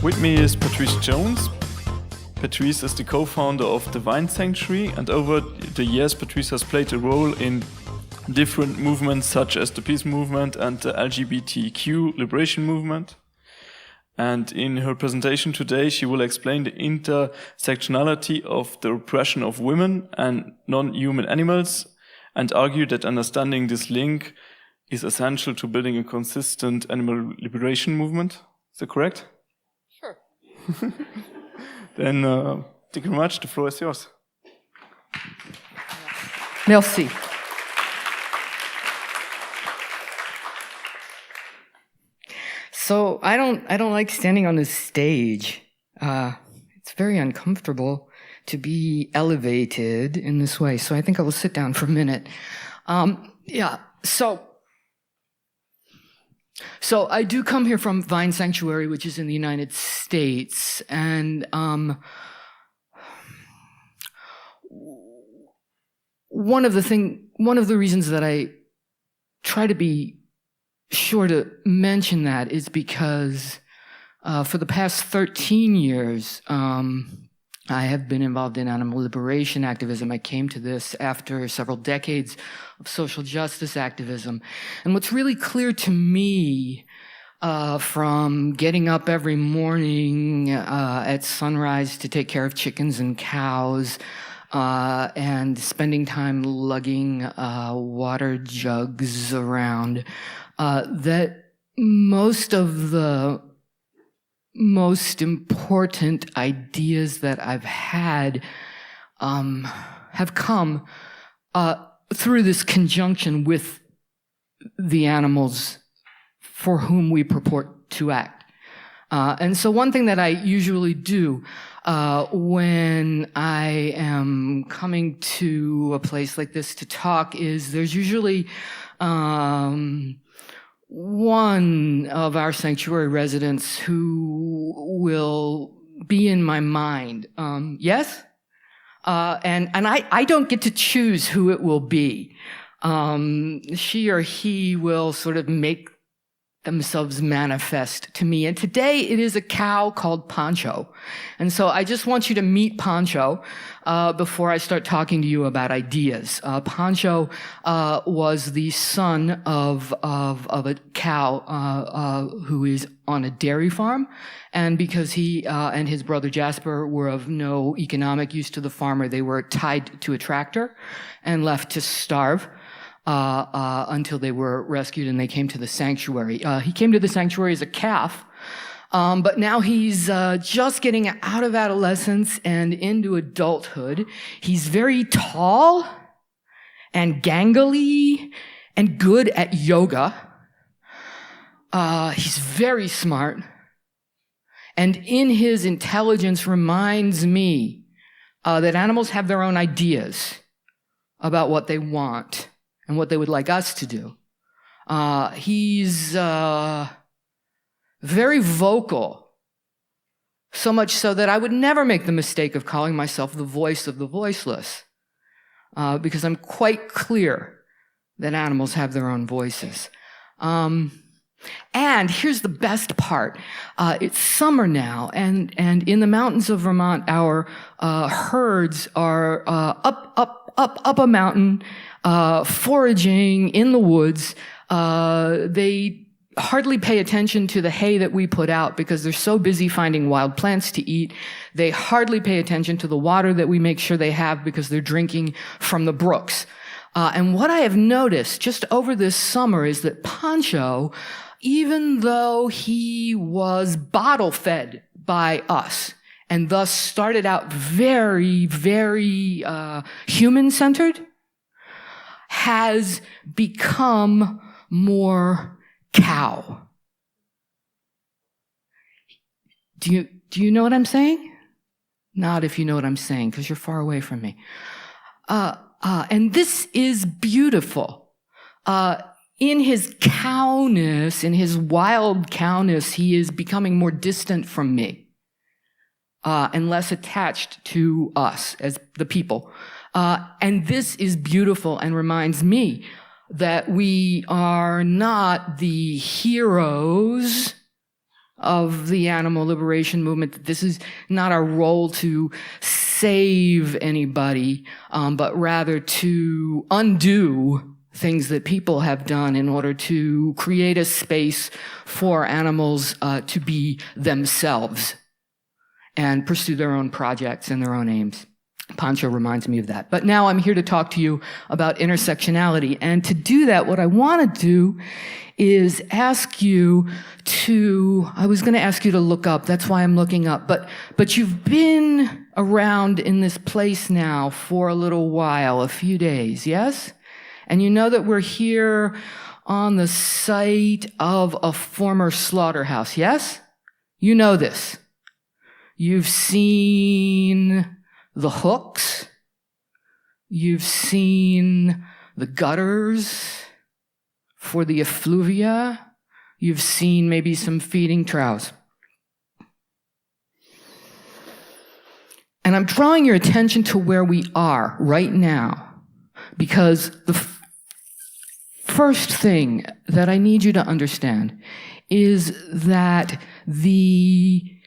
With me is Patrice Jones. Patrice is the co-founder of the Vine Sanctuary, and over the years Patrice has played a role in different movements such as the peace movement and the LGBTQ liberation movement. And in her presentation today she will explain the intersectionality of the oppression of women and non-human animals, and argue that understanding this link is essential to building a consistent animal liberation movement. Is that correct? Sure. Then, thank you very much. The floor is yours. Merci. So I don't like standing on this stage. It's very uncomfortable to be elevated in this way. So I think I will sit down for a minute. So I do come here from Vine Sanctuary, which is in the United States, and one of the reasons that I try to be sure to mention that is because for the past 13 years, I have been involved in animal liberation activism. I came to this after several decades of social justice activism. And what's really clear to me from getting up every morning at sunrise to take care of chickens and cows and spending time lugging water jugs around, that most of the most important ideas that I've had have come through this conjunction with the animals for whom we purport to act. And so one thing that I usually do when I am coming to a place like this to talk is there's usually one of our sanctuary residents who will be in my mind. Yes? And I don't get to choose who it will be. She or he will sort of make themselves manifest to me. And today it is a cow called Pancho. And so I just want you to meet Pancho before I start talking to you about ideas. Pancho was the son of a cow who is on a dairy farm. And because he and his brother Jasper were of no economic use to the farmer, they were tied to a tractor and left to starve until they were rescued and they came to the sanctuary. He came to the sanctuary as a calf, but now he's just getting out of adolescence and into adulthood. He's very tall and gangly and good at yoga. He's very smart. And in his intelligence reminds me that animals have their own ideas about what they want and what they would like us to do. He's very vocal, so much so that I would never make the mistake of calling myself the voice of the voiceless, because I'm quite clear that animals have their own voices. And here's the best part. It's summer now, and in the mountains of Vermont, our herds are up a mountain, foraging in the woods. They hardly pay attention to the hay that we put out because they're so busy finding wild plants to eat. They hardly pay attention to the water that we make sure they have because they're drinking from the brooks. And what I have noticed just over this summer is that Pancho, even though he was bottle-fed by us and thus started out very, very human-centered, has become more cow. Do you know what I'm saying? Not if you know what I'm saying, because you're far away from me. And this is beautiful. In his cowness, in his wild cowness, he is becoming more distant from me, and less attached to us as the people. And this is beautiful and reminds me that we are not the heroes of the animal liberation movement, that this is not our role to save anybody, but rather to undo things that people have done in order to create a space for animals to be themselves and pursue their own projects and their own aims. Pancho reminds me of that. But now I'm here to talk to you about intersectionality. And to do that, what I want to do is ask you to, I was going to ask you to look up, that's why I'm looking up, but you've been around in this place now for a little while, a few days, yes? And you know that we're here on the site of a former slaughterhouse, yes? You know this. You've seen the hooks. You've seen the gutters for the effluvia. You've seen maybe some feeding troughs. And I'm drawing your attention to where we are right now, because the first thing that I need you to understand is that the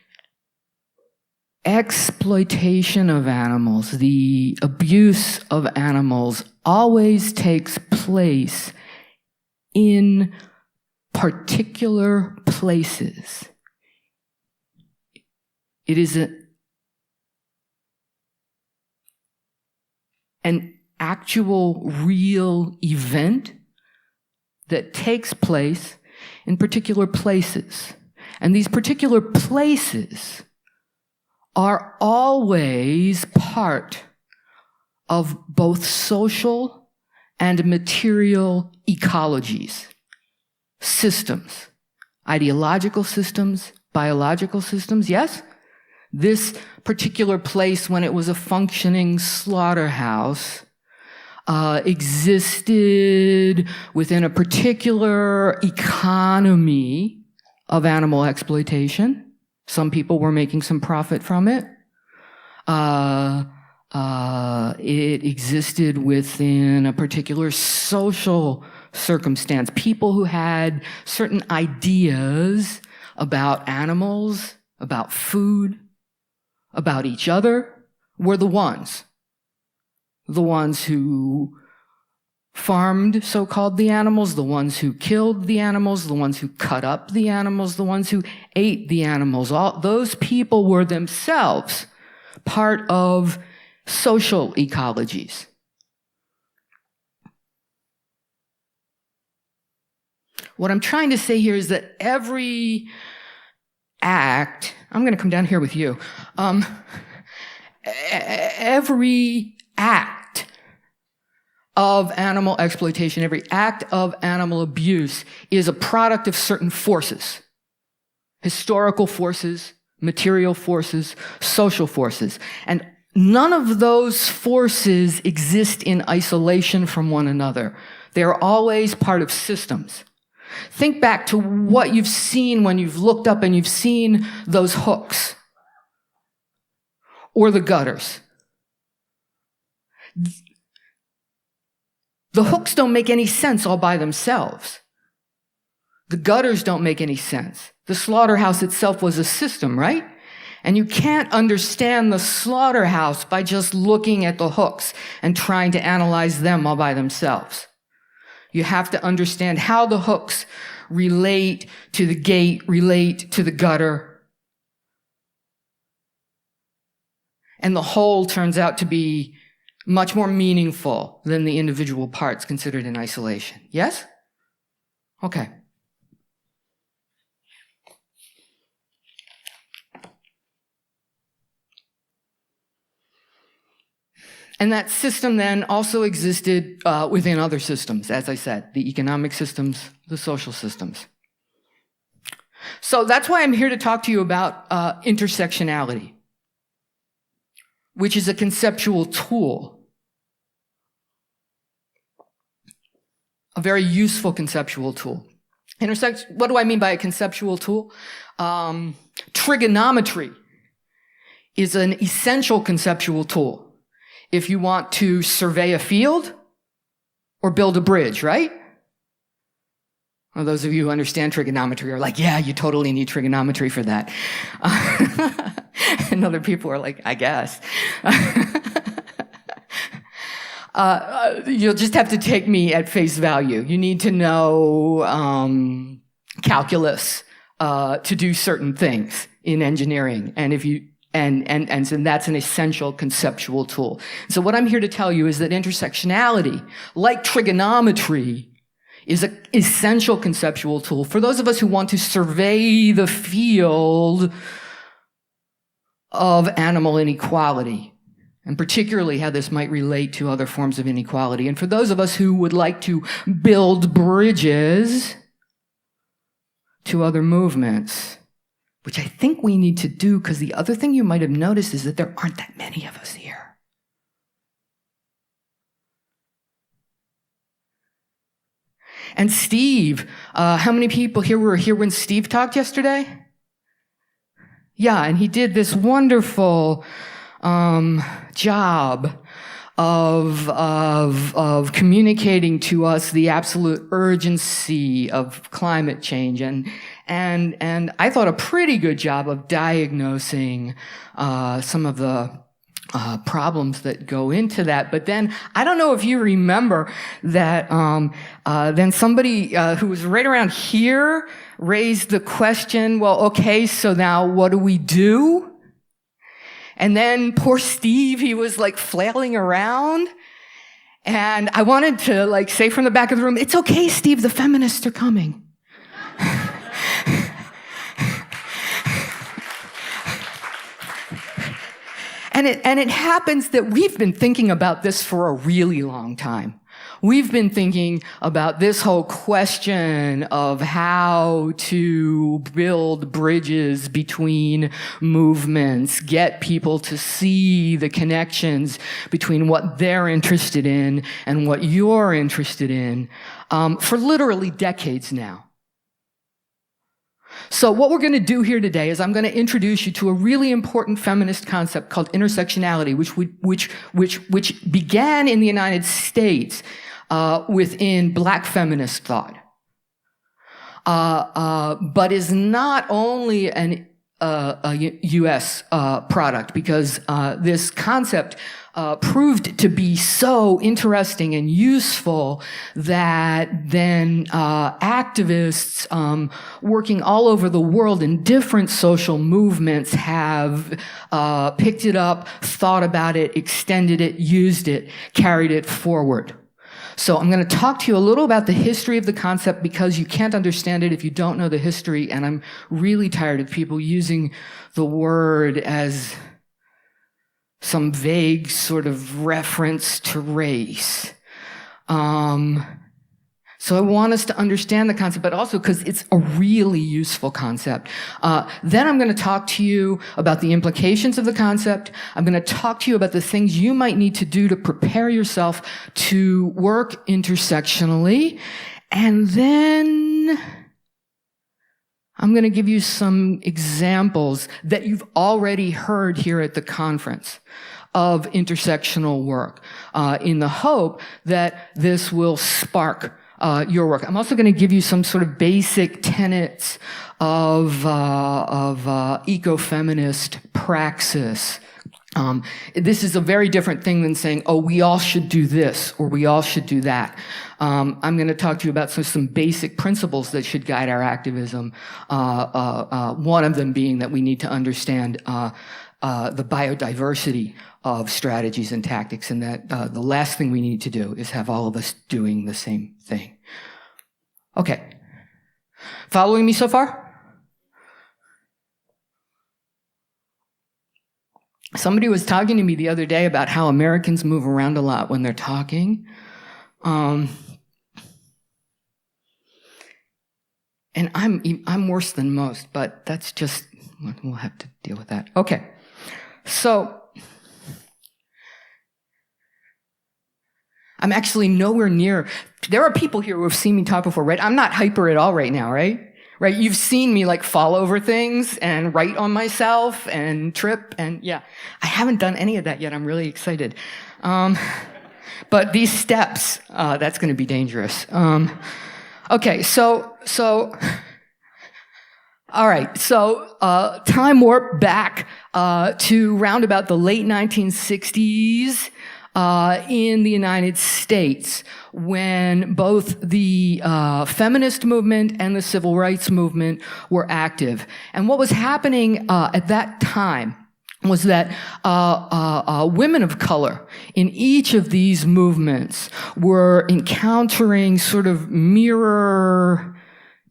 exploitation of animals, the abuse of animals, always takes place in particular places. It is an actual, real event that takes place in particular places. And these particular places are always part of both social and material ecologies, systems, ideological systems, biological systems, yes? This particular place, when it was a functioning slaughterhouse, existed within a particular economy of animal exploitation. Some people were making some profit from it. It existed within a particular social circumstance. People who had certain ideas about animals, about food, about each other, were the ones who farmed, so-called, the animals, the ones who killed the animals, the ones who cut up the animals, the ones who ate the animals. All those people were themselves part of social ecologies. What I'm trying to say here is that every act, I'm going to come down here with you, every act of animal exploitation, every act of animal abuse is a product of certain forces. Historical forces, material forces, social forces. And none of those forces exist in isolation from one another. They are always part of systems. Think back to what you've seen when you've looked up and you've seen those hooks or the gutters. The hooks don't make any sense all by themselves. The gutters don't make any sense. The slaughterhouse itself was a system, right? And you can't understand the slaughterhouse by just looking at the hooks and trying to analyze them all by themselves. You have to understand how the hooks relate to the gate, relate to the gutter. And the whole turns out to be much more meaningful than the individual parts considered in isolation. Yes? Okay. And that system then also existed within other systems, as I said, the economic systems, the social systems. So that's why I'm here to talk to you about intersectionality, which is a conceptual tool, a very useful conceptual tool. What do I mean by a conceptual tool? Trigonometry is an essential conceptual tool if you want to survey a field or build a bridge, right? Well, those of you who understand trigonometry are like, yeah, you totally need trigonometry for that. And other people are like, I guess. You'll just have to take me at face value. You need to know calculus to do certain things in engineering. And if you and so that's an essential conceptual tool. So what I'm here to tell you is that intersectionality, like trigonometry, is an essential conceptual tool for those of us who want to survey the field of animal inequality, and particularly how this might relate to other forms of inequality. And for those of us who would like to build bridges to other movements, which I think we need to do, because the other thing you might have noticed is that there aren't that many of us here. And Steve, how many people here were here when Steve talked yesterday? Yeah, and he did this wonderful job of communicating to us the absolute urgency of climate change, and I thought a pretty good job of diagnosing some of the problems that go into that. But then, I don't know if you remember that then somebody who was right around here raised the question, well, okay, so now what do we do? And then poor Steve, he was like flailing around. And I wanted to like say from the back of the room, it's okay, Steve, the feminists are coming. And it happens that we've been thinking about this for a really long time. We've been thinking about this whole question of how to build bridges between movements, get people to see the connections between what they're interested in and what you're interested in, for literally decades now. So what we're going to do here today is I'm going to introduce you to a really important feminist concept called intersectionality, which began in the United States within Black feminist thought, but is not only a U.S. product, because this concept proved to be so interesting and useful that then activists working all over the world in different social movements have picked it up, thought about it, extended it, used it, carried it forward. So I'm going to talk to you a little about the history of the concept, because you can't understand it if you don't know the history, and I'm really tired of people using the word as some vague sort of reference to race. So I want us to understand the concept, but also because it's a really useful concept. Then I'm going to talk to you about the implications of the concept. I'm going to talk to you about the things you might need to do to prepare yourself to work intersectionally. And then I'm going to give you some examples that you've already heard here at the conference of intersectional work, in the hope that this will spark your work. I'm also going to give you some sort of basic tenets of ecofeminist praxis. This is a very different thing than saying, oh, we all should do this or we all should do that. I'm going to talk to you about some basic principles that should guide our activism. One of them being that we need to understand the biodiversity of strategies and tactics, and that the last thing we need to do is have all of us doing the same thing. Okay. Following me so far? Somebody was talking to me the other day about how Americans move around a lot when they're talking. And I'm worse than most, but that's just, we'll have to deal with that. Okay. So, I'm actually nowhere near, there are people here who have seen me talk before, right? I'm not hyper at all right now, right? Right? You've seen me like fall over things and write on myself and trip, and yeah. I haven't done any of that yet. I'm really excited. But these steps, that's going to be dangerous. Okay, so, all right, so time warp back to round about the late 1960s in the United States, when both the feminist movement and the civil rights movement were active. And what was happening at that time was that women of color in each of these movements were encountering sort of mirror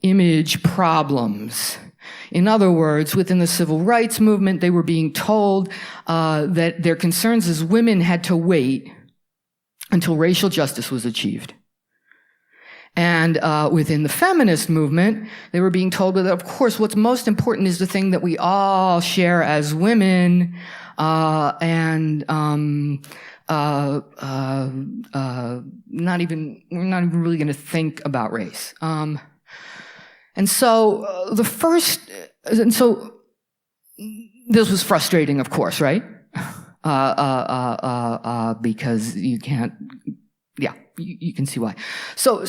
image problems. In other words, within the civil rights movement, they were being told that their concerns as women had to wait until racial justice was achieved. And within the feminist movement, they were being told that, of course, what's most important is the thing that we all share as women, we're not even really going to think about race. And so this was frustrating, of course, right? Because you can't, yeah, you can see why. So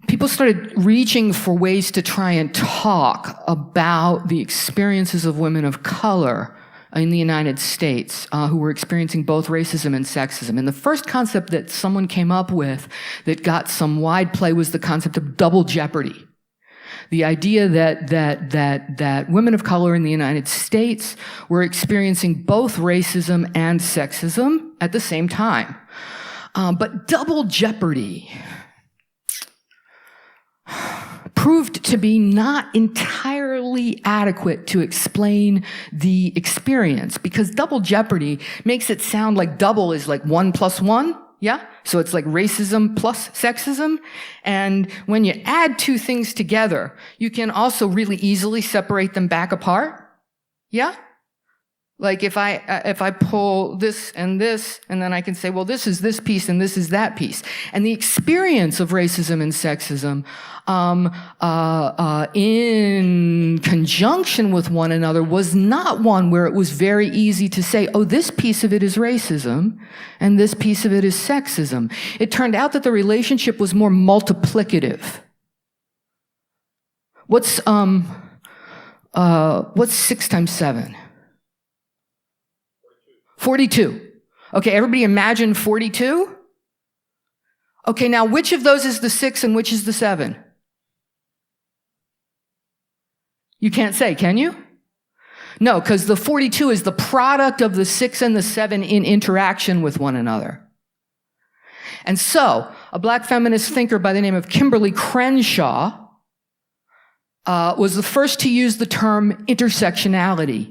people started reaching for ways to try and talk about the experiences of women of color in the United States who were experiencing both racism and sexism. And the first concept that someone came up with that got some wide play was the concept of double jeopardy. The idea that women of color in the United States were experiencing both racism and sexism at the same time. But double jeopardy proved to be not entirely adequate to explain the experience, because double jeopardy makes it sound like double is like 1 + 1, yeah? So it's like racism plus sexism. And when you add two things together, you can also really easily separate them back apart, yeah? Like if I pull this, and then I can say, well, this is this piece and this is that piece. And the experience of racism and sexism in conjunction with one another was not one where it was very easy to say, oh, this piece of it is racism and this piece of it is sexism. It turned out that the relationship was more multiplicative. What's 6 times 7? 42. Okay, everybody imagine 42? Okay, now which of those is the 6 and which is the 7? You can't say, can you? No, because the 42 is the product of the 6 and the 7 in interaction with one another. And so, a black feminist thinker by the name of Kimberly Crenshaw was the first to use the term intersectionality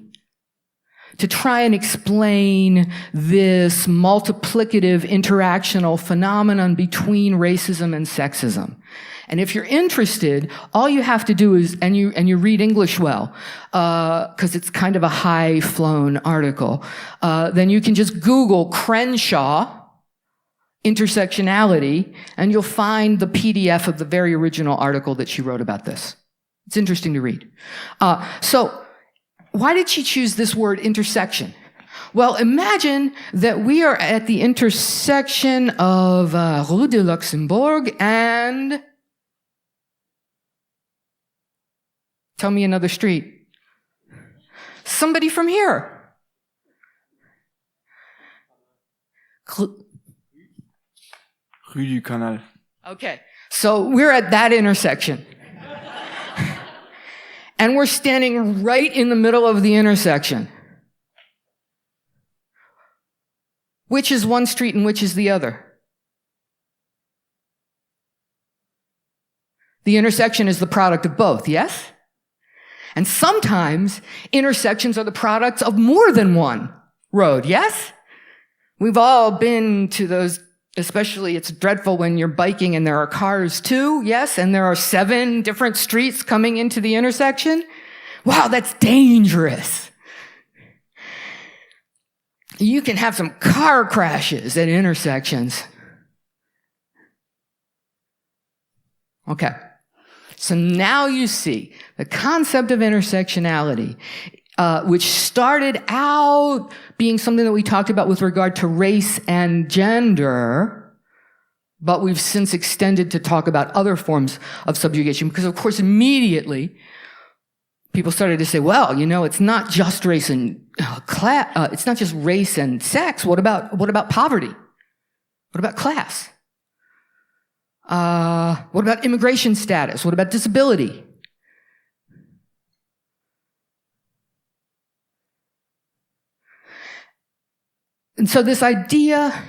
to try and explain this multiplicative interactional phenomenon between racism and sexism. And if you're interested, all you have to do is, and you read English well, because it's kind of a high-flown article, then you can just Google Crenshaw intersectionality, and you'll find the PDF of the very original article that she wrote about this. It's interesting to read. So why did she choose this word intersection? Well, imagine that we are at the intersection of Rue de Luxembourg and... Tell me another street. Somebody from here. Rue du Canal. Okay, so we're at that intersection. And we're standing right in the middle of the intersection. Which is one street and which is the other? The intersection is the product of both, yes? And sometimes intersections are the products of more than one road, yes? We've all been to those, especially it's dreadful when you're biking and there are cars too, yes? And there are 7 different streets coming into the intersection. Wow, that's dangerous. You can have some car crashes at intersections. Okay. So now you see the concept of intersectionality, which started out being something that we talked about with regard to race and gender, but we've since extended to talk about other forms of subjugation because, of course, immediately people started to say, well, you know, it's not just race and it's not just race and sex. What about poverty? What about class? What about immigration status? What about disability? And so this idea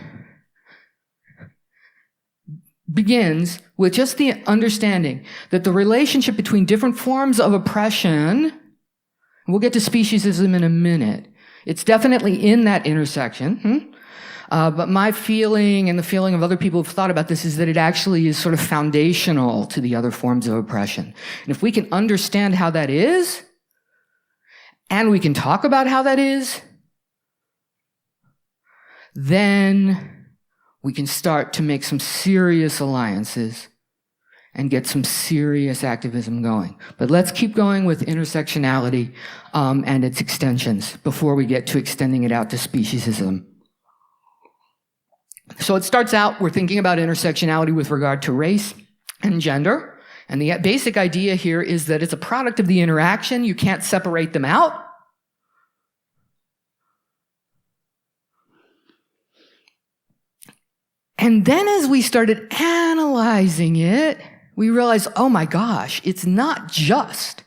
begins with just the understanding that the relationship between different forms of oppression, we'll get to speciesism in a minute, it's definitely in that intersection. But my feeling and the feeling of other people who've thought about this is that it actually is sort of foundational to the other forms of oppression. And if we can understand how that is, and we can talk about how that is, then we can start to make some serious alliances and get some serious activism going. But let's keep going with intersectionality and its extensions before we get to extending it out to speciesism. So it starts out, we're thinking about intersectionality with regard to race and gender. And the basic idea here is that it's a product of the interaction. You can't separate them out. And then as we started analyzing it, we realized, oh my gosh, it's not just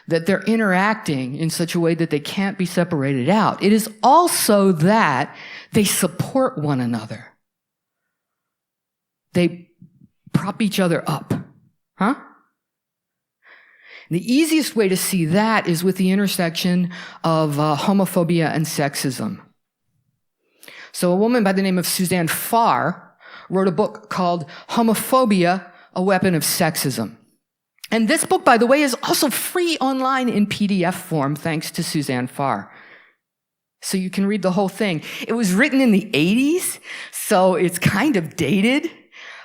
that they're interacting in such a way that they can't be separated out. It is also that they support one another. They prop each other up. Huh? The easiest way to see that is with the intersection of homophobia and sexism. So a woman by the name of Suzanne Farr wrote a book called Homophobia, a Weapon of Sexism. And this book, by the way, is also free online in PDF form, thanks to Suzanne Farr. So you can read the whole thing. It was written in the 80s, so it's kind of dated.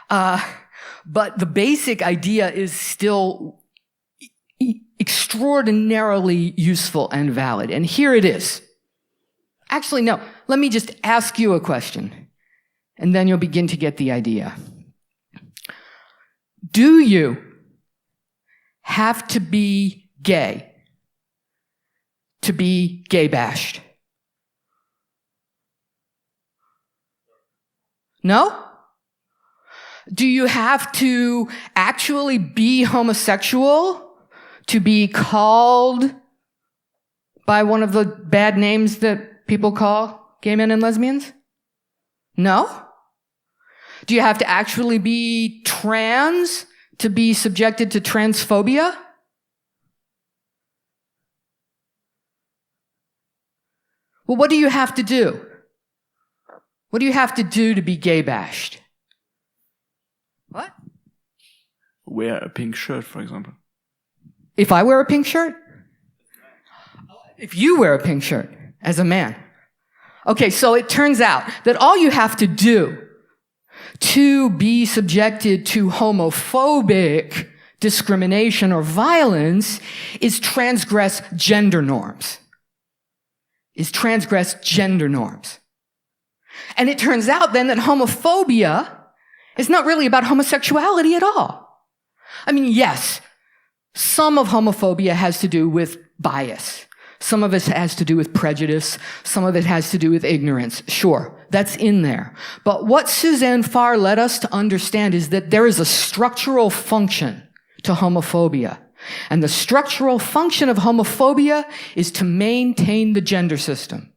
But the basic idea is still extraordinarily useful and valid. And here it is. Actually, no, let me just ask you a question, and then you'll begin to get the idea. Do you have to be gay to be gay bashed? No? Do you have to actually be homosexual to be called by one of the bad names that people call gay men and lesbians? No? Do you have to actually be trans to be subjected to transphobia? Well, what do you have to do? What do you have to do to be gay bashed? What? Wear a pink shirt, for example. If I wear a pink shirt? If you wear a pink shirt as a man. Okay, so it turns out that all you have to do to be subjected to homophobic discrimination or violence is transgress gender norms. And it turns out then that homophobia is not really about homosexuality at all. I mean, yes, some of homophobia has to do with bias. Some of it has to do with prejudice. Some of it has to do with ignorance. Sure, that's in there. But what Suzanne Farr led us to understand is that there is a structural function to homophobia. And the structural function of homophobia is to maintain the gender system,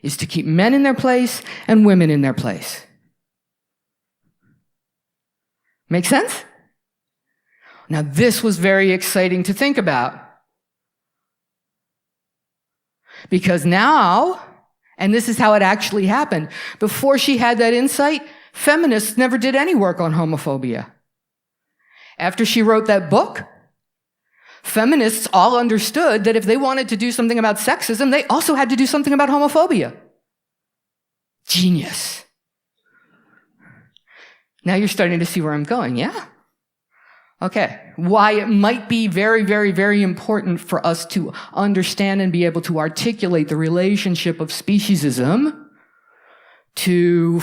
is to keep men in their place and women in their place. Make sense? Now, this was very exciting to think about. Because now, and this is how it actually happened, before she had that insight, feminists never did any work on homophobia. After she wrote that book, feminists all understood that if they wanted to do something about sexism, they also had to do something about homophobia. Genius. Now you're starting to see where I'm going, yeah? Okay, why it might be very, very, very important for us to understand and be able to articulate the relationship of speciesism to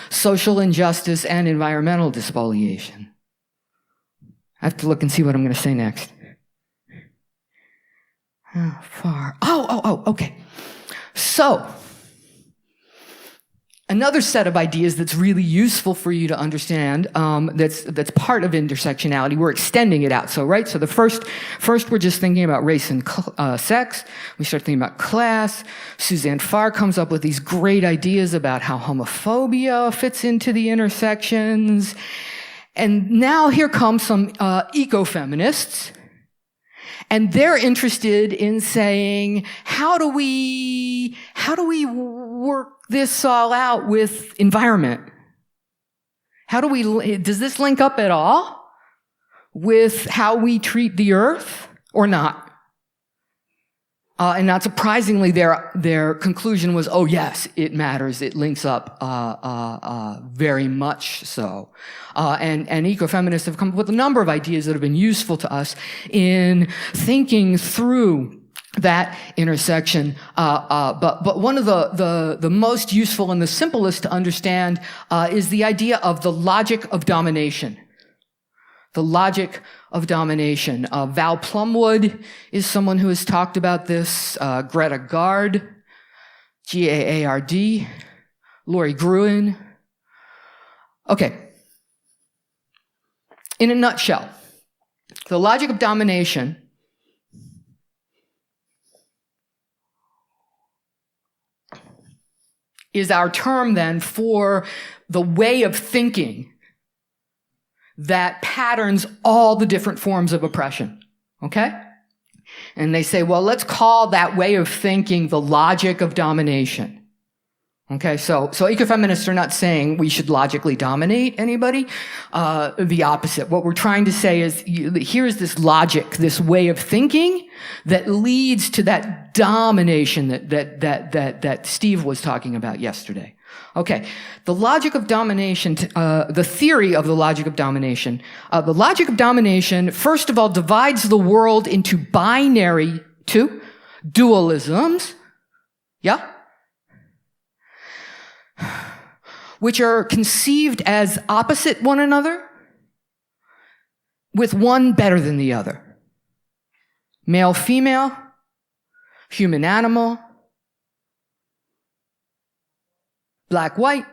social injustice, and environmental despoliation. I have to look and see what I'm going to say next. How far? Okay. So, another set of ideas that's really useful for you to understand, that's part of intersectionality. We're extending it out. So, right? So the first we're just thinking about race and sex. We start thinking about class. Suzanne Farr comes up with these great ideas about how homophobia fits into the intersections. And now here come some ecofeminists. And they're interested in saying, how do we work this all out with environment? Does this link up at all with how we treat the earth or not? And not surprisingly, their conclusion was, oh yes, it matters. It links up very much so. And ecofeminists have come up with a number of ideas that have been useful to us in thinking through that intersection. But one of the most useful and the simplest to understand is the idea of the logic of domination. The logic of domination. Val Plumwood is someone who has talked about this. Greta Gard, Gaard, Lori Gruen. Okay. In a nutshell, the logic of domination is our term then for the way of thinking that patterns all the different forms of oppression, okay? And they say, well, let's call that way of thinking the logic of domination. Okay, so ecofeminists are not saying we should logically dominate anybody. The opposite. What we're trying to say is, here's this logic, this way of thinking that leads to that domination that Steve was talking about yesterday. Okay, the logic of domination, the theory of the logic of domination. The logic of domination, first of all, divides the world into binary, dualisms. Yeah? Which are conceived as opposite one another, with one better than the other. Male, female, human, animal, black, white.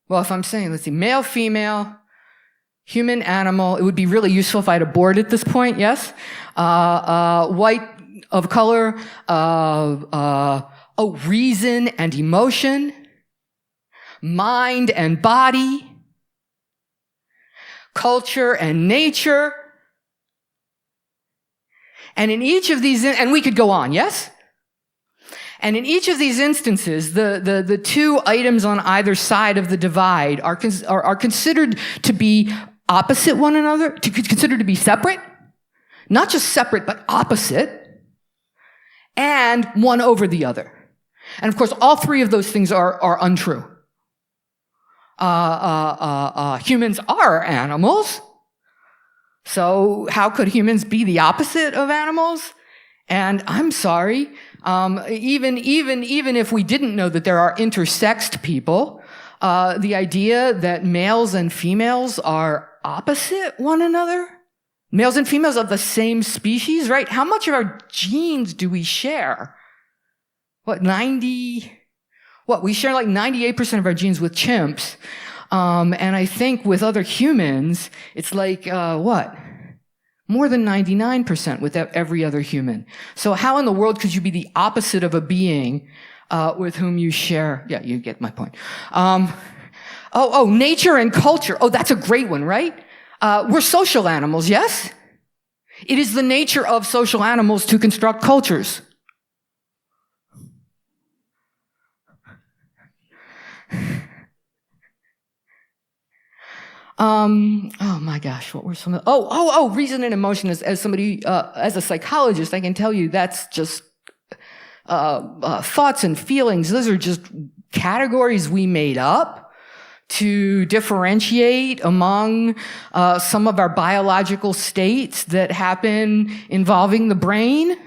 Well, if I'm saying, let's see, male, female, human, animal, it would be really useful if I had a board at this point, yes? White of color, reason and emotion, mind and body, culture and nature. And in each of these, and we could go on, yes? And in each of these instances, the two items on either side of the divide are considered to be opposite one another, considered to be separate. Not just separate, but opposite. And one over the other. And of course, all three of those things are untrue. Humans are animals. So how could humans be the opposite of animals? And I'm sorry, even if we didn't know that there are intersexed people, the idea that males and females are opposite one another, males and females of the same species, right? How much of our genes do we share? We share like 98% of our genes with chimps. And I think with other humans, it's like, more than 99% with every other human. So how in the world could you be the opposite of a being, with whom you share? Yeah, you get my point. Nature and culture. Oh, that's a great one, right? We're social animals, yes? It is the nature of social animals to construct cultures. Oh my gosh, what were some of, reason and emotion. As somebody, as a psychologist, I can tell you that's just, thoughts and feelings. Those are just categories we made up to differentiate among, some of our biological states that happen involving the brain.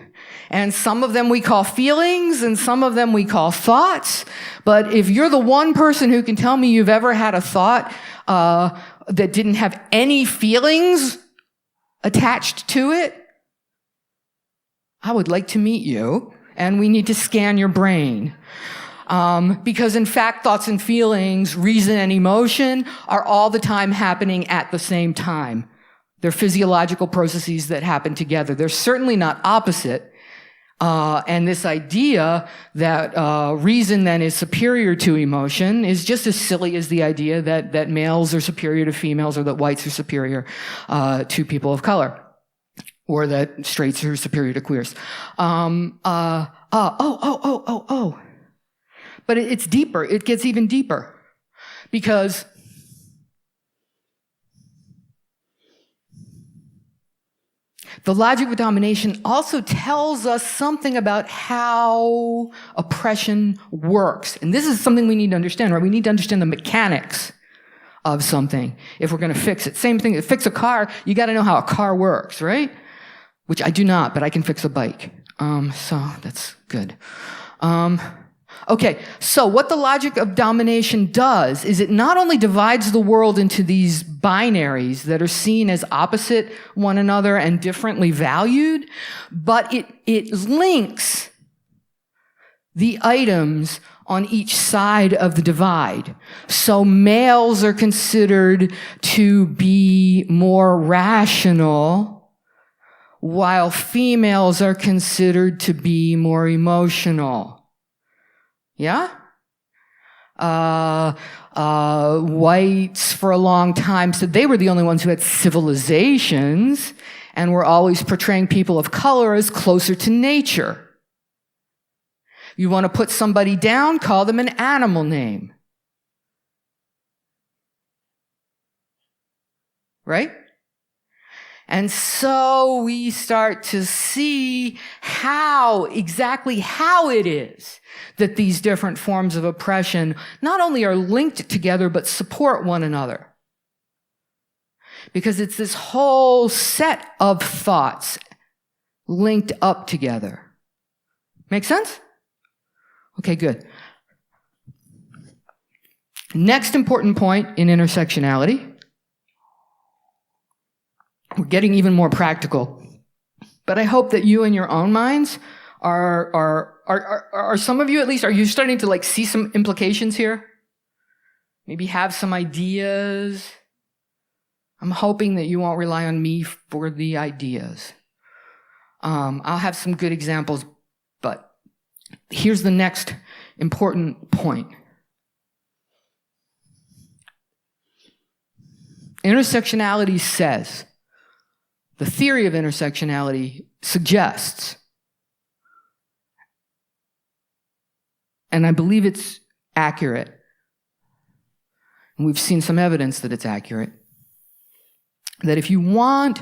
and some of them we call feelings, and some of them we call thoughts. But if you're the one person who can tell me you've ever had a thought that didn't have any feelings attached to it, I would like to meet you, and we need to scan your brain. Because in fact, thoughts and feelings, reason and emotion are all the time happening at the same time. They're physiological processes that happen together. They're certainly not opposite. And this idea that reason then is superior to emotion is just as silly as the idea that males are superior to females or that whites are superior to people of color, or that straights are superior to queers. But it's deeper. It gets even deeper. Because the logic of domination also tells us something about how oppression works. And this is something we need to understand, right? We need to understand the mechanics of something if we're going to fix it. Same thing, to fix a car, you got to know how a car works, right? Which I do not, but I can fix a bike. So that's good. Okay, so what the logic of domination does is it not only divides the world into these binaries that are seen as opposite one another and differently valued, but it links the items on each side of the divide. So males are considered to be more rational, while females are considered to be more emotional. Yeah? Whites for a long time said they were the only ones who had civilizations and were always portraying people of color as closer to nature. You want to put somebody down, call them an animal name. Right? And so we start to see exactly how it is that these different forms of oppression not only are linked together, but support one another. Because it's this whole set of thoughts linked up together. Make sense? Okay, good. Next important point in intersectionality. We're getting even more practical. But I hope that you in your own minds are some of you at least, are you starting to see some implications here? Maybe have some ideas? I'm hoping that you won't rely on me for the ideas. I'll have some good examples, but here's the next important point. Intersectionality says, the theory of intersectionality suggests, and I believe it's accurate, and we've seen some evidence that it's accurate, that if you want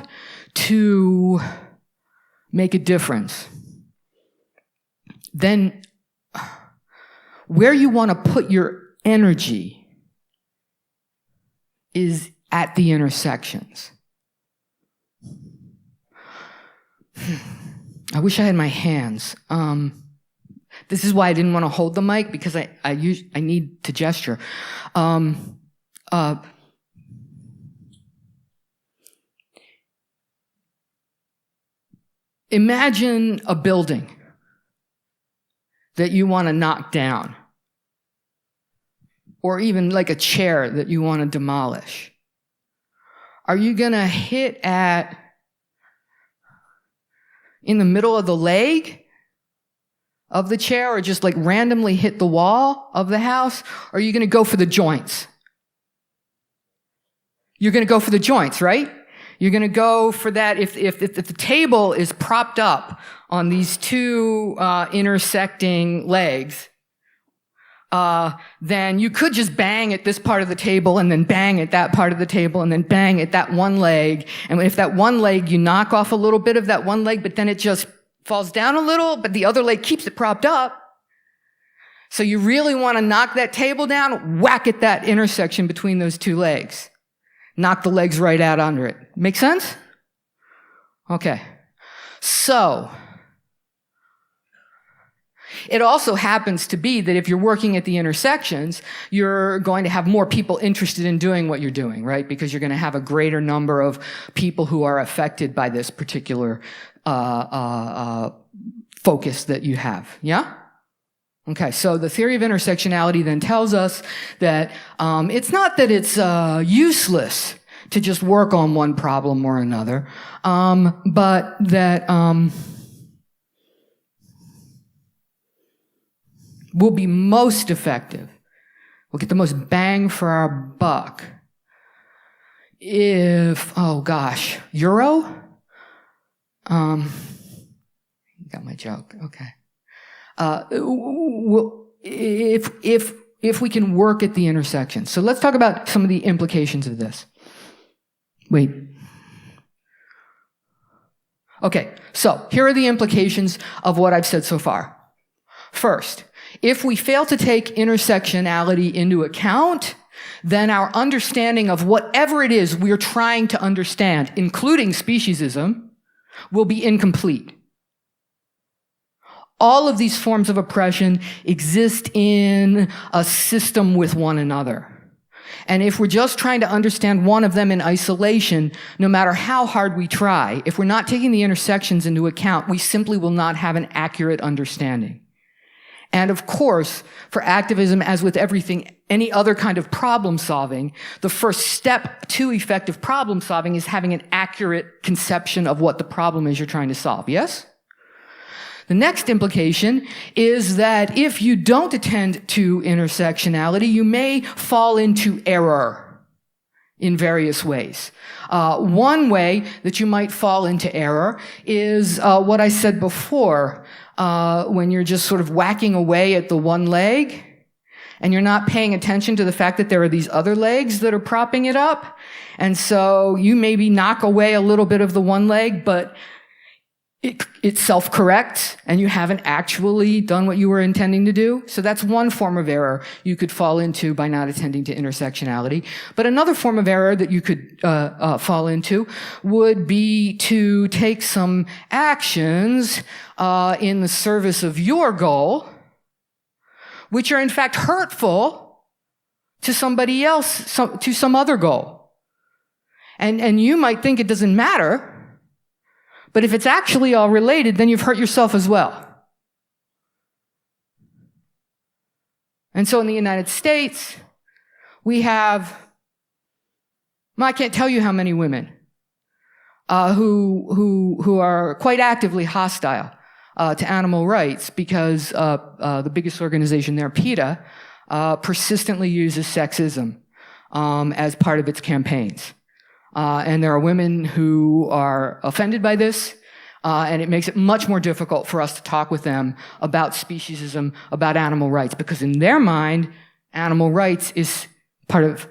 to make a difference, then where you want to put your energy is at the intersections. I wish I had my hands. This is why I didn't want to hold the mic, because I need to gesture. Imagine a building that you want to knock down, or even like a chair that you want to demolish. Are you going to hit in the middle of the leg of the chair, or just randomly hit the wall of the house? Or are you going to go for the joints? You're going to go for the joints, right? You're going to go for that. If the table is propped up on these two intersecting legs, then you could just bang at this part of the table and then bang at that part of the table and then bang at that one leg. And if that one leg, you knock off a little bit of that one leg, but then it just falls down a little, but the other leg keeps it propped up. So you really want to knock that table down, whack at that intersection between those two legs. Knock the legs right out under it. Make sense? Okay. So, It also happens to be that if you're working at the intersections, you're going to have more people interested in doing what you're doing, right? Because you're going to have a greater number of people who are affected by this particular focus that you have. Yeah? Okay, so the theory of intersectionality then tells us that it's not that it's useless to just work on one problem or another, but that we'll be most effective. We'll get the most bang for our buck if, euro? Got my joke, okay. If we can work at the intersection. So let's talk about some of the implications of this. Wait. Okay, so here are the implications of what I've said so far. First, if we fail to take intersectionality into account, then our understanding of whatever it is we're trying to understand, including speciesism, will be incomplete. All of these forms of oppression exist in a system with one another. And if we're just trying to understand one of them in isolation, no matter how hard we try, if we're not taking the intersections into account, we simply will not have an accurate understanding. And of course, for activism, as with everything, any other kind of problem solving, the first step to effective problem solving is having an accurate conception of what the problem is you're trying to solve. Yes? The next implication is that if you don't attend to intersectionality, you may fall into error in various ways. One way that you might fall into error is what I said before, when you're just sort of whacking away at the one leg and you're not paying attention to the fact that there are these other legs that are propping it up. And so you maybe knock away a little bit of the one leg, but it self-corrects, and you haven't actually done what you were intending to do. So that's one form of error you could fall into by not attending to intersectionality. But another form of error that you could fall into would be to take some actions in the service of your goal, which are in fact hurtful to somebody else, to some other goal. And you might think it doesn't matter, but if it's actually all related, then you've hurt yourself as well. And so in the United States, we have, I can't tell you how many women who are quite actively hostile to animal rights because the biggest organization there, PETA, persistently uses sexism as part of its campaigns. And there are women who are offended by this, and it makes it much more difficult for us to talk with them about speciesism, about animal rights, because in their mind, animal rights is part of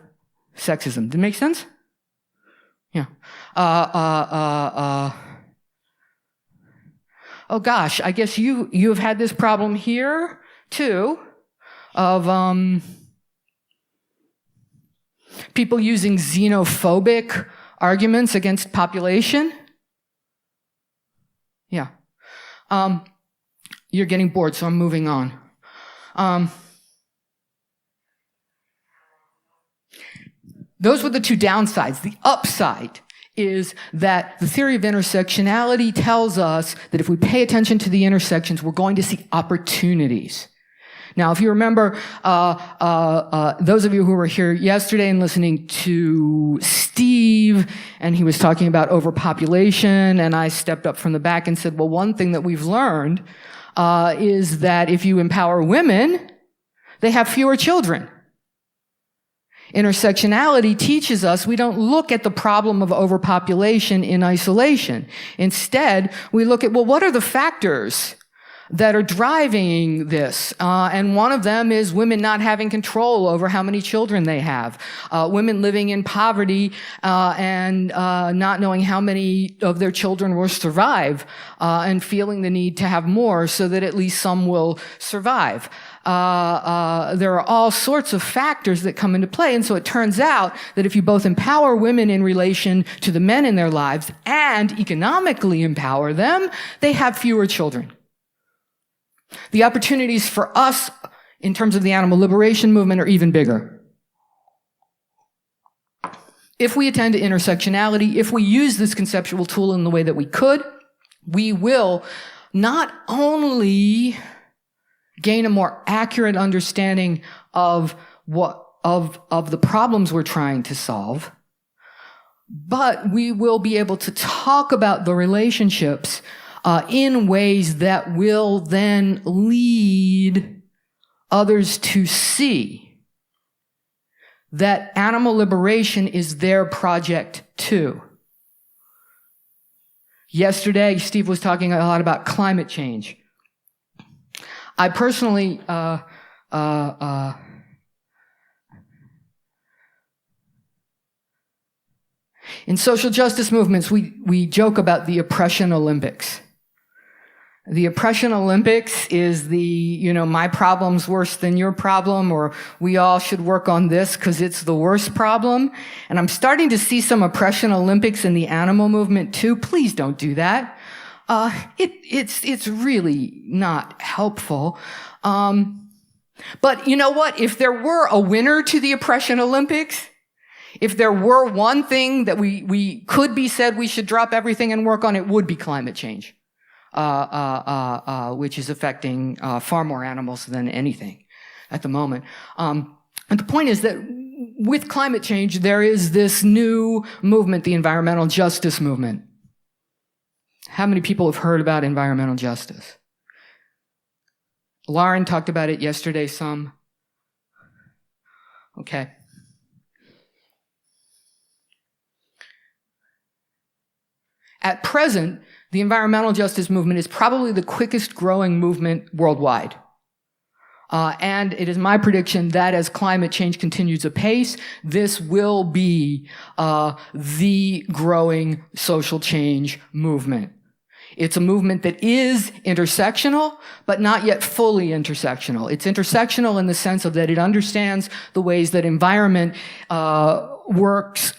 sexism. Does it make sense? Yeah. Oh gosh, I guess you have had this problem here too, of people using xenophobic arguments against population. Yeah. You're getting bored, so I'm moving on. Those were the two downsides. The upside is that the theory of intersectionality tells us that if we pay attention to the intersections, we're going to see opportunities. Now, if you remember, those of you who were here yesterday and listening to Steve, and he was talking about overpopulation, and I stepped up from the back and said, well, one thing that we've learned is that if you empower women, they have fewer children. Intersectionality teaches us we don't look at the problem of overpopulation in isolation. Instead, we look at, well, what are the factors that are driving this? And one of them is women not having control over how many children they have. Women living in poverty and not knowing how many of their children will survive and feeling the need to have more so that at least some will survive. There are all sorts of factors that come into play, and so it turns out that if you both empower women in relation to the men in their lives and economically empower them, they have fewer children. The opportunities for us in terms of the animal liberation movement are even bigger. If we attend to intersectionality, if we use this conceptual tool in the way that we could, we will not only gain a more accurate understanding of the problems we're trying to solve, but we will be able to talk about the relationships in ways that will then lead others to see that animal liberation is their project too. Yesterday, Steve was talking a lot about climate change. I personally in social justice movements, we joke about the oppression Olympics. The oppression Olympics is the, my problem's worse than your problem, or we all should work on this because it's the worst problem. And I'm starting to see some oppression Olympics in the animal movement too. Please don't do that. It's really not helpful. But you know what? If there were a winner to the oppression Olympics, if there were one thing that we could be said we should drop everything and work on, it would be climate change, which is affecting far more animals than anything at the moment. And the point is that with climate change, there is this new movement, the environmental justice movement. How many people have heard about environmental justice? Lauren talked about it yesterday some. Okay. At present, the environmental justice movement is probably the quickest growing movement worldwide. And it is my prediction that as climate change continues apace, this will be the growing social change movement. It's a movement that is intersectional, but not yet fully intersectional. It's intersectional in the sense of that it understands the ways that environment works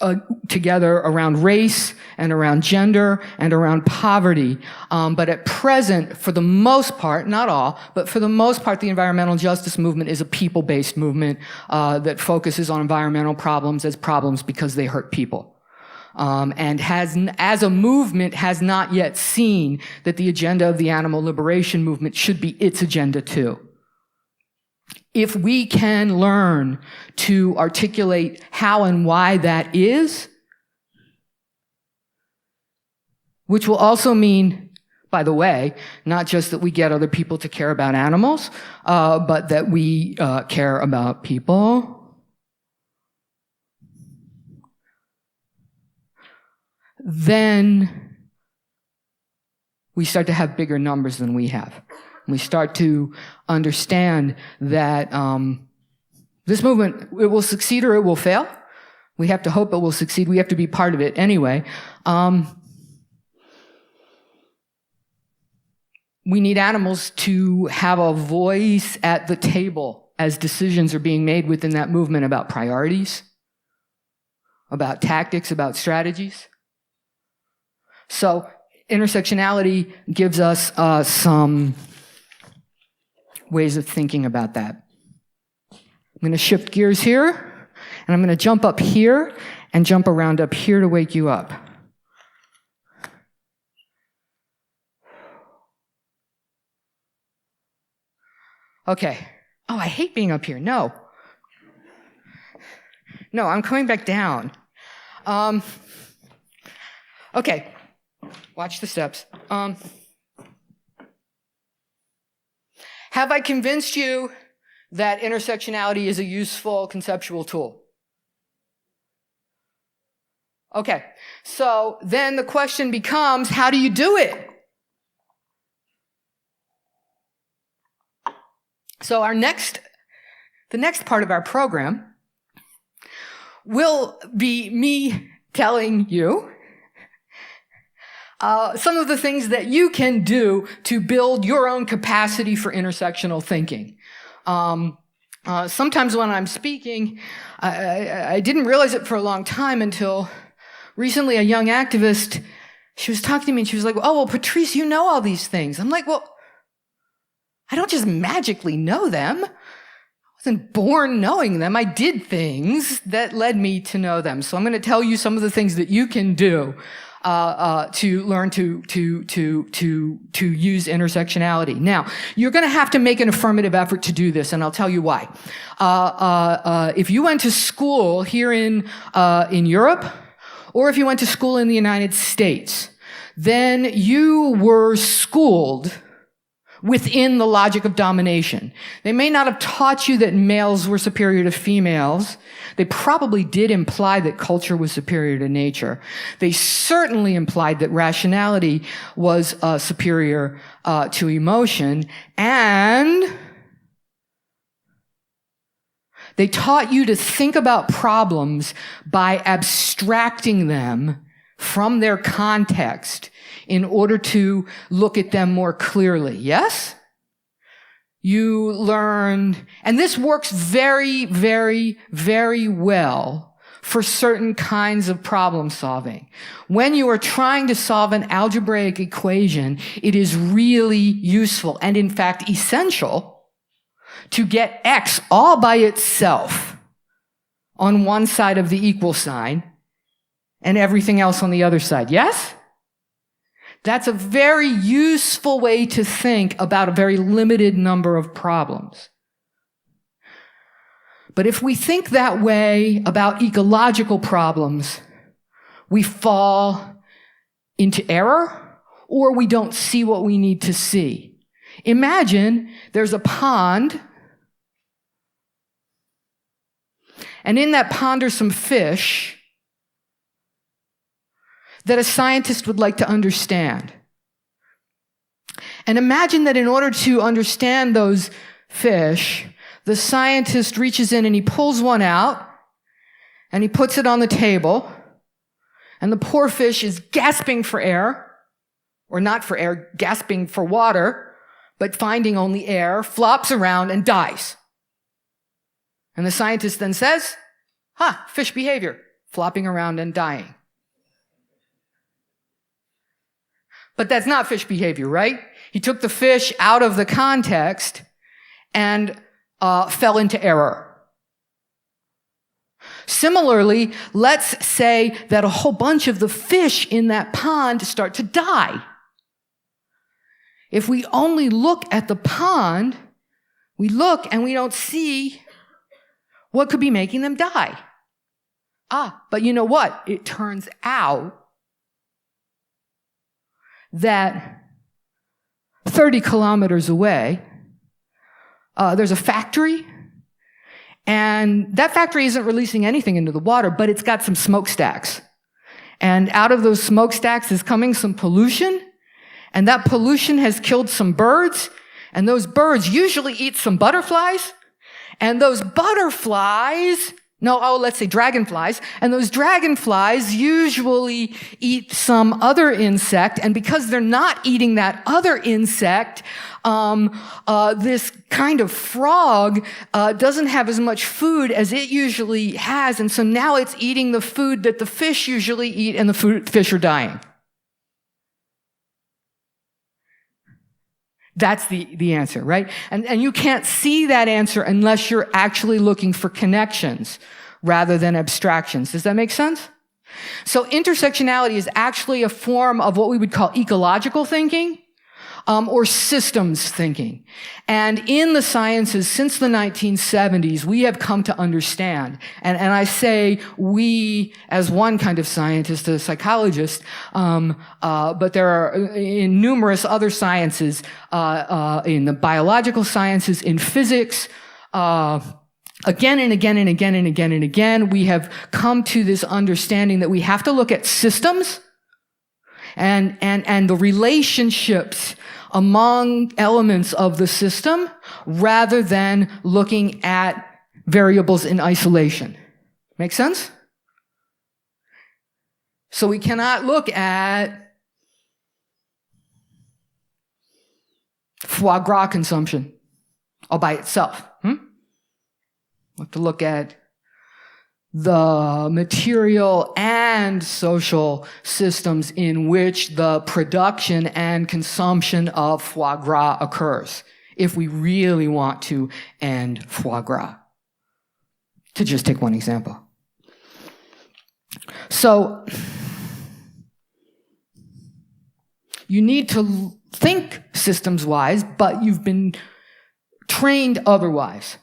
together around race and around gender and around poverty. But at present, for the most part, not all, but for the most part, the environmental justice movement is a people-based movement that focuses on environmental problems as problems because they hurt people. And has, as a movement, has not yet seen that the agenda of the animal liberation movement should be its agenda too. If we can learn to articulate how and why that is, which will also mean, by the way, not just that we get other people to care about animals, but that we care about people. Then we start to have bigger numbers than we have. We start to understand that this movement, it will succeed or it will fail. We have to hope it will succeed. We have to be part of it anyway. We need animals to have a voice at the table as decisions are being made within that movement about priorities, about tactics, about strategies. So intersectionality gives us some ways of thinking about that. I'm going to shift gears here, and I'm going to jump up here and jump around up here to wake you up. Okay. Oh, I hate being up here. No, I'm coming back down. Okay. Watch the steps. Have I convinced you that intersectionality is a useful conceptual tool? Okay, so then the question becomes, how do you do it? So the next part of our program will be me telling you some of the things that you can do to build your own capacity for intersectional thinking. Sometimes when I'm speaking, I didn't realize it for a long time until recently a young activist, she was talking to me and she was like, oh, well, Pattrice, you know all these things. I'm like, well, I don't just magically know them. I wasn't born knowing them. I did things that led me to know them. So I'm going to tell you some of the things that you can do to learn to use intersectionality. Now, you're going to have to make an affirmative effort to do this, and I'll tell you why. If you went to school here in Europe, or if you went to school in the United States, then you were schooled within the logic of domination. They may not have taught you that males were superior to females. They probably did imply that culture was superior to nature. They certainly implied that rationality was superior to emotion. And they taught you to think about problems by abstracting them from their context in order to look at them more clearly. Yes? You learned, and this works very, very, very well for certain kinds of problem solving. When you are trying to solve an algebraic equation, it is really useful and in fact essential to get x all by itself on one side of the equal sign and everything else on the other side. Yes? That's a very useful way to think about a very limited number of problems. But if we think that way about ecological problems, we fall into error, or we don't see what we need to see. Imagine there's a pond, and in that pond are some fish that a scientist would like to understand. And imagine that in order to understand those fish, the scientist reaches in and he pulls one out and he puts it on the table, and the poor fish is gasping for air, or not for air, gasping for water, but finding only air, flops around and dies. And the scientist then says, fish behavior, flopping around and dying. But that's not fish behavior, right? He took the fish out of the context and fell into error. Similarly, let's say that a whole bunch of the fish in that pond start to die. If we only look at the pond, we look and we don't see what could be making them die. But you know what? It turns out that 30 kilometers away, there's a factory, and that factory isn't releasing anything into the water, but it's got some smokestacks. And out of those smokestacks is coming some pollution, and that pollution has killed some birds, and those birds usually eat some butterflies, and those butterflies, let's say dragonflies, and those dragonflies usually eat some other insect, and because they're not eating that other insect, this kind of frog doesn't have as much food as it usually has, and so now it's eating the food that the fish usually eat, and the fish are dying. That's the answer, right? And you can't see that answer unless you're actually looking for connections rather than abstractions. Does that make sense? So intersectionality is actually a form of what we would call ecological thinking, or systems thinking. And in the sciences, since the 1970s, we have come to understand, and I say we as one kind of scientist, a psychologist, but there are in numerous other sciences, in the biological sciences, in physics, again and again and again and again and again, we have come to this understanding that we have to look at systems and the relationships among elements of the system rather than looking at variables in isolation. Make sense? So we cannot look at foie gras consumption all by itself. We have to look at the material and social systems in which the production and consumption of foie gras occurs. if we really want to end foie gras. To just take one example. So, you need to think systems-wise, but you've been trained otherwise.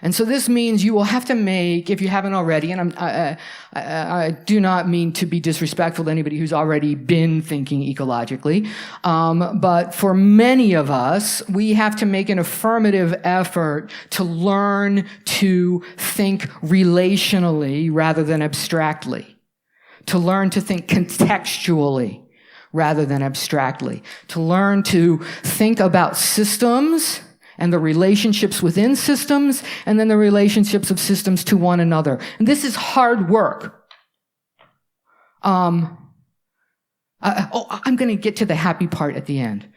And so this means you will have to make, if you haven't already, and I do not mean to be disrespectful to anybody who's already been thinking ecologically, but for many of us, we have to make an affirmative effort to learn to think relationally rather than abstractly, to learn to think contextually rather than abstractly, to learn to think about systems and the relationships within systems, and then the relationships of systems to one another. And this is hard work. I'm going to get to the happy part at the end.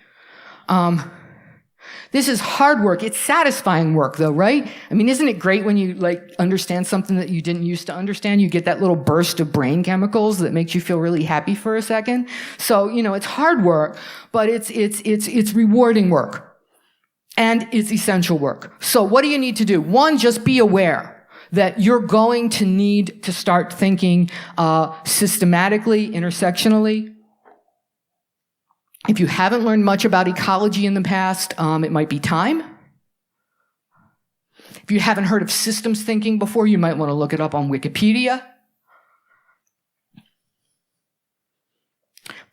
This is hard work. It's satisfying work, though, right? I mean, isn't it great when you, understand something that you didn't used to understand? You get that little burst of brain chemicals that makes you feel really happy for a second. So, it's hard work, but it's rewarding work. And it's essential work. So what do you need to do? One, just be aware that you're going to need to start thinking systematically, intersectionally. If you haven't learned much about ecology in the past, it might be time. If you haven't heard of systems thinking before, you might want to look it up on Wikipedia.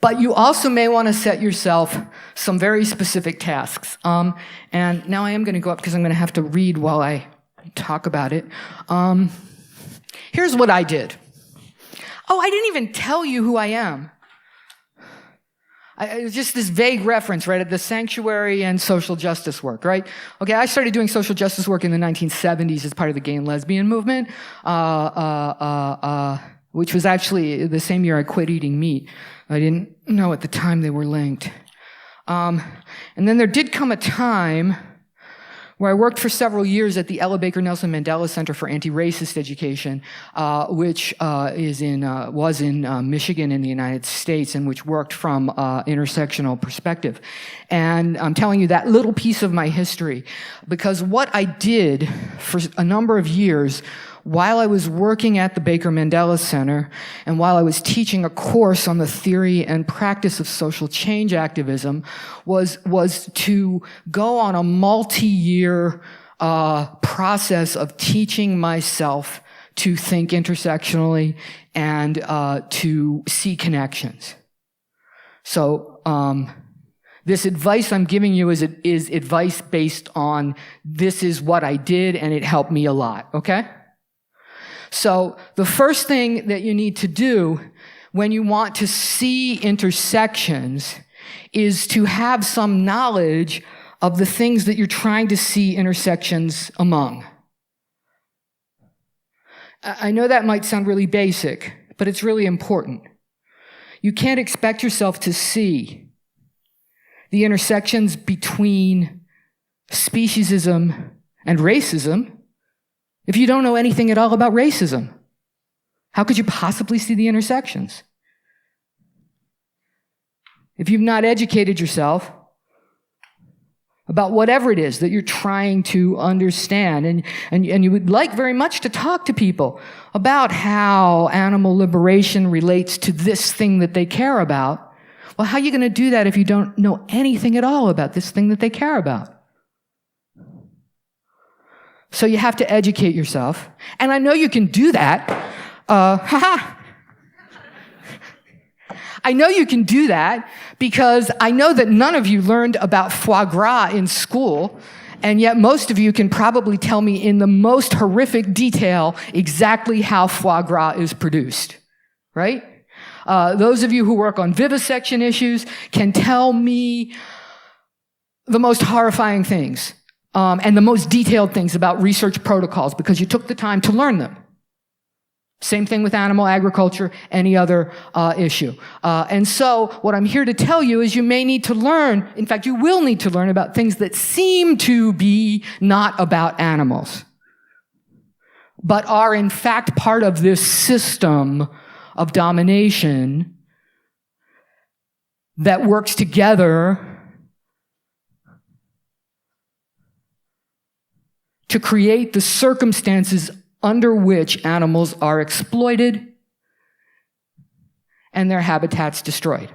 But you also may want to set yourself some very specific tasks. And now I am going to go up because I'm going to have to read while I talk about it. Here's what I did. Oh, I didn't even tell you who I am. It was just this vague reference, right, at the sanctuary and social justice work, right? Okay, I started doing social justice work in the 1970s as part of the gay and lesbian movement, which was actually the same year I quit eating meat. I didn't know at the time they were linked. And then there did come a time where I worked for several years at the Ella Baker Nelson Mandela Center for Anti-Racist Education, which was in Michigan in the United States, and which worked from intersectional perspective. And I'm telling you that little piece of my history, because what I did for a number of years while I was working at the Baker Mandela Center and while I was teaching a course on the theory and practice of social change activism was to go on a multi-year process of teaching myself to think intersectionally and to see connections. So this advice I'm giving you is advice based on this is what I did and it helped me a lot, okay? So the first thing that you need to do when you want to see intersections is to have some knowledge of the things that you're trying to see intersections among. I know that might sound really basic, but it's really important. You can't expect yourself to see the intersections between speciesism and racism if you don't know anything at all about racism. How could you possibly see the intersections? If you've not educated yourself about whatever it is that you're trying to understand, and you would like very much to talk to people about how animal liberation relates to this thing that they care about, well, how are you going to do that if you don't know anything at all about this thing that they care about? So you have to educate yourself. And I know you can do that. I know you can do that because I know that none of you learned about foie gras in school, and yet most of you can probably tell me in the most horrific detail exactly how foie gras is produced, right? Those of you who work on vivisection issues can tell me the most horrifying things. And the most detailed things about research protocols because you took the time to learn them. Same thing with animal agriculture, any other issue. And so what I'm here to tell you is you may need to learn, in fact, you will need to learn about things that seem to be not about animals, but are in fact part of this system of domination that works together to create the circumstances under which animals are exploited and their habitats destroyed.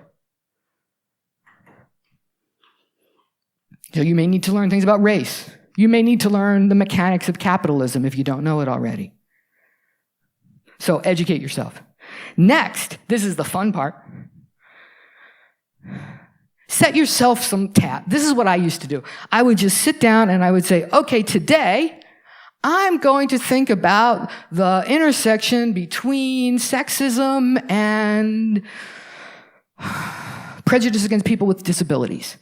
So you may need to learn things about race. You may need to learn the mechanics of capitalism if you don't know it already. So educate yourself. Next, this is the fun part. Set yourself some tasks. This is what I used to do. I would just sit down and I would say, okay, today I'm going to think about the intersection between sexism and prejudice against people with disabilities.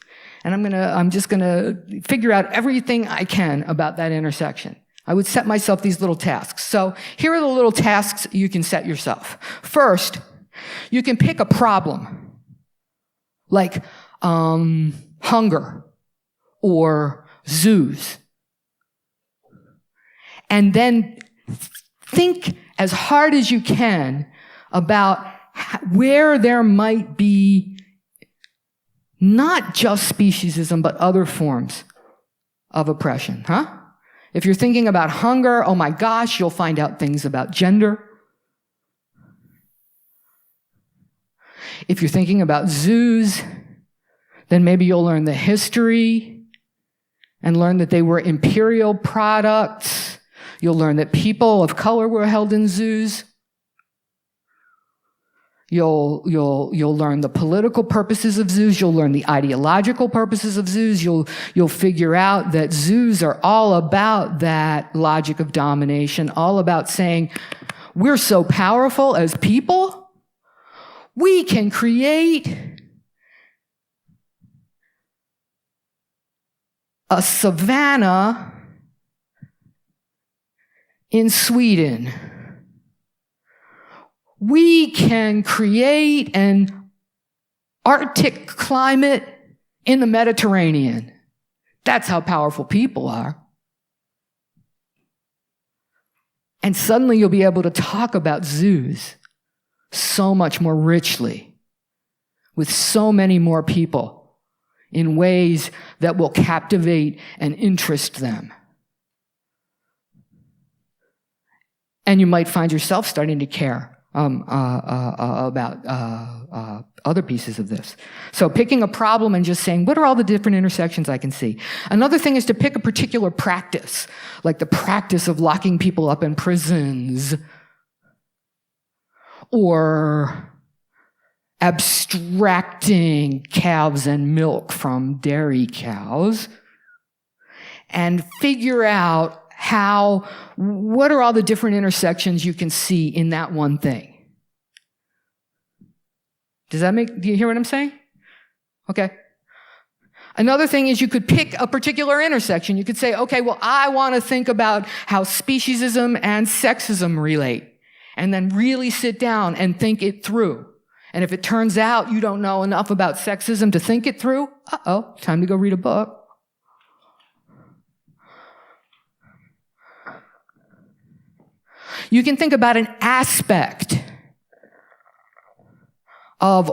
And I'm just gonna figure out everything I can about that intersection. I would set myself these little tasks. So here are the little tasks you can set yourself. First, you can pick a problem, like hunger or zoos. And then think as hard as you can about where there might be not just speciesism, but other forms of oppression, huh? If you're thinking about hunger, oh my gosh, you'll find out things about gender. If you're thinking about zoos, then maybe you'll learn the history and learn that they were imperial products. You'll learn that people of color were held in zoos. You'll learn the political purposes of zoos. You'll learn the ideological purposes of zoos. You'll figure out that zoos are all about that logic of domination, all about saying, we're so powerful as people, we can create a savanna in Sweden. We can create an Arctic climate in the Mediterranean. That's how powerful people are. And suddenly you'll be able to talk about zoos so much more richly, with so many more people, in ways that will captivate and interest them. And you might find yourself starting to care about other pieces of this. So picking a problem and just saying, what are all the different intersections I can see? Another thing is to pick a particular practice, like the practice of locking people up in prisons, or abstracting calves and milk from dairy cows, and figure out what are all the different intersections you can see in that one thing? Do you hear what I'm saying? Okay. Another thing is you could pick a particular intersection. You could say, okay, well, I want to think about how speciesism and sexism relate, and then really sit down and think it through. And if it turns out you don't know enough about sexism to think it through, time to go read a book. You can think about an aspect of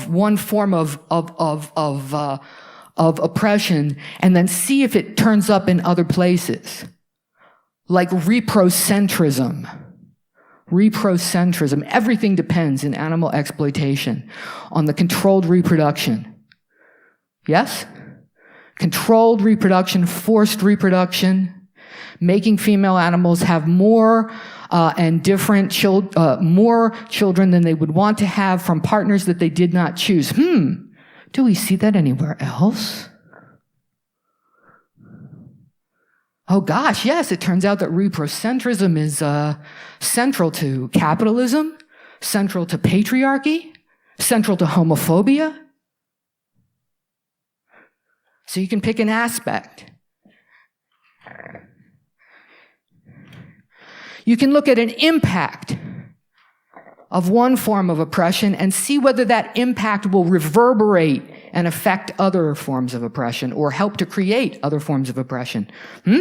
one form of oppression, and then see if it turns up in other places, like reprocentrism. Reprocentrism. Everything depends in animal exploitation on the controlled reproduction. Yes? Controlled reproduction, forced reproduction, making female animals have more and different more children than they would want to have from partners that they did not choose. Do we see that anywhere else? Oh gosh, yes, it turns out that reprocentrism is central to capitalism, central to patriarchy, central to homophobia. So you can pick an aspect. You can look at an impact of one form of oppression and see whether that impact will reverberate and affect other forms of oppression or help to create other forms of oppression. We're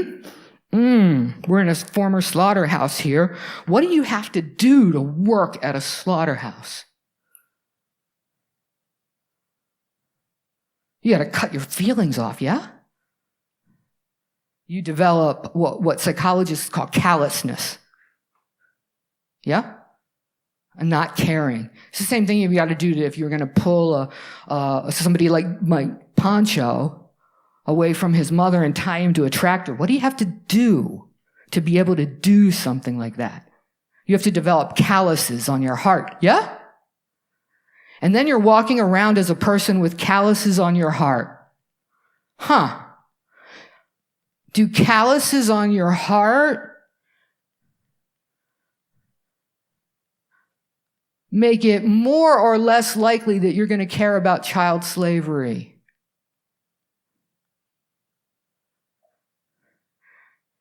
in a former slaughterhouse here. What do you have to do to work at a slaughterhouse? You got to cut your feelings off, yeah? you develop what psychologists call callousness. Yeah? And not caring. It's the same thing you've got to do if you're going to pull somebody like Mike Poncho away from his mother and tie him to a tractor. What do you have to do to be able to do something like that? You have to develop calluses on your heart. Yeah? And then you're walking around as a person with calluses on your heart. Huh. Do calluses on your heart make it more or less likely that you're going to care about child slavery?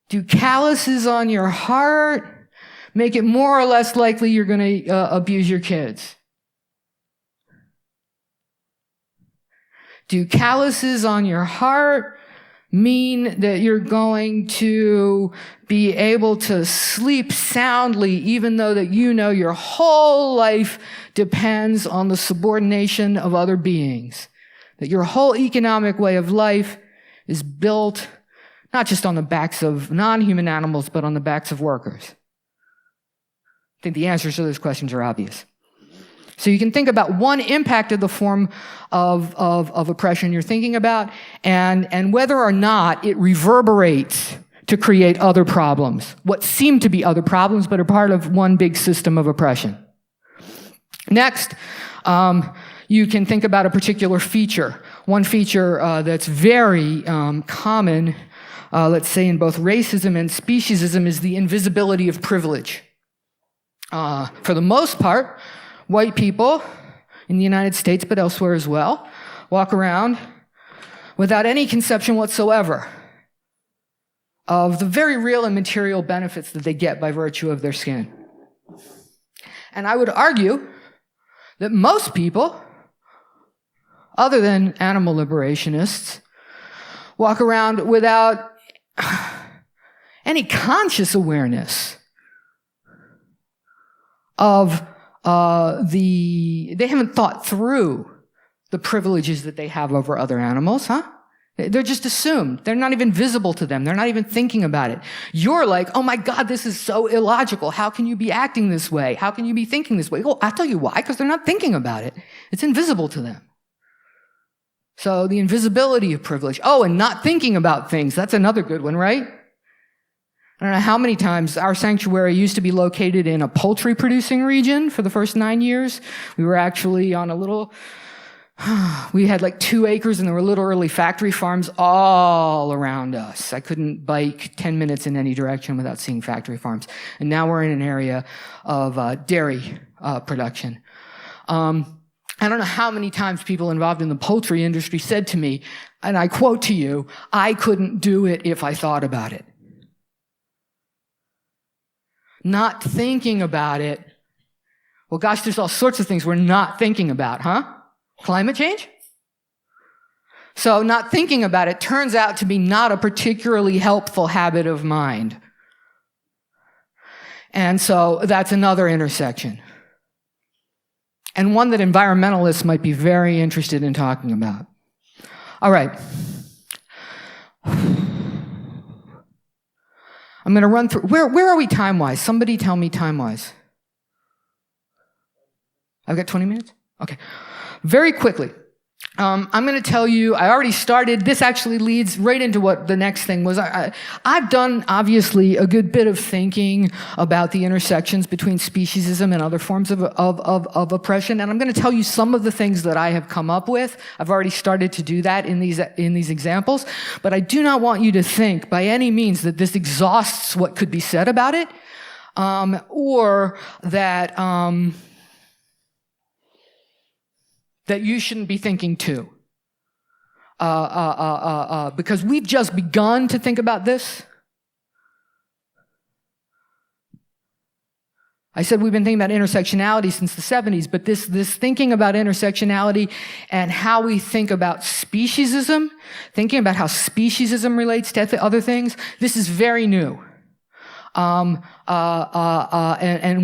Do calluses on your heart make it more or less likely you're going to abuse your kids? Do calluses on your heart mean that you're going to be able to sleep soundly even though that you know your whole life depends on the subordination of other beings? That your whole economic way of life is built not just on the backs of non-human animals, but on the backs of workers? I think the answers to those questions are obvious. So you can think about one impact of the form of oppression you're thinking about, and whether or not it reverberates to create other problems, what seem to be other problems, but are part of one big system of oppression. Next, you can think about a particular feature. One feature that's very common, let's say in both racism and speciesism, is the invisibility of privilege. For the most part, white people in the United States, but elsewhere as well, walk around without any conception whatsoever of the very real and material benefits that they get by virtue of their skin. And I would argue that most people, other than animal liberationists, walk around without any conscious awareness of they haven't thought through the privileges that they have over other animals, huh? They're just assumed. They're not even visible to them. They're not even thinking about it. You're like, oh my God, this is so illogical. How can you be acting this way? How can you be thinking this way? Well, I'll tell you why, because they're not thinking about it. It's invisible to them. So the invisibility of privilege. Oh, and not thinking about things. That's another good one, right? I don't know how many times our sanctuary used to be located in a poultry producing region for the first 9 years. We were actually on a little, we had like 2 acres and there were literally factory farms all around us. I couldn't bike 10 minutes in any direction without seeing factory farms. And now we're in an area of dairy production. I don't know how many times people involved in the poultry industry said to me, and I quote to you, I couldn't do it if I thought about it. Not thinking about it. Well, gosh, there's all sorts of things we're not thinking about, huh? Climate change? So not thinking about it turns out to be not a particularly helpful habit of mind. And so that's another intersection. And one that environmentalists might be very interested in talking about. All right. I'm going to run through. Where are we time-wise? Somebody tell me time-wise. I've got 20 minutes? Okay. Very quickly. I'm going to tell you, I already started. This actually leads right into what the next thing was. I've done, obviously, a good bit of thinking about the intersections between speciesism and other forms of oppression, and I'm going to tell you some of the things that I have come up with. I've already started to do that in these examples, but I do not want you to think by any means that this exhausts what could be said about it, or that that you shouldn't be thinking too. Because we've just begun to think about this. I said we've been thinking about intersectionality since the 70s, but this thinking about intersectionality and how we think about speciesism, thinking about how speciesism relates to other things, this is very new. And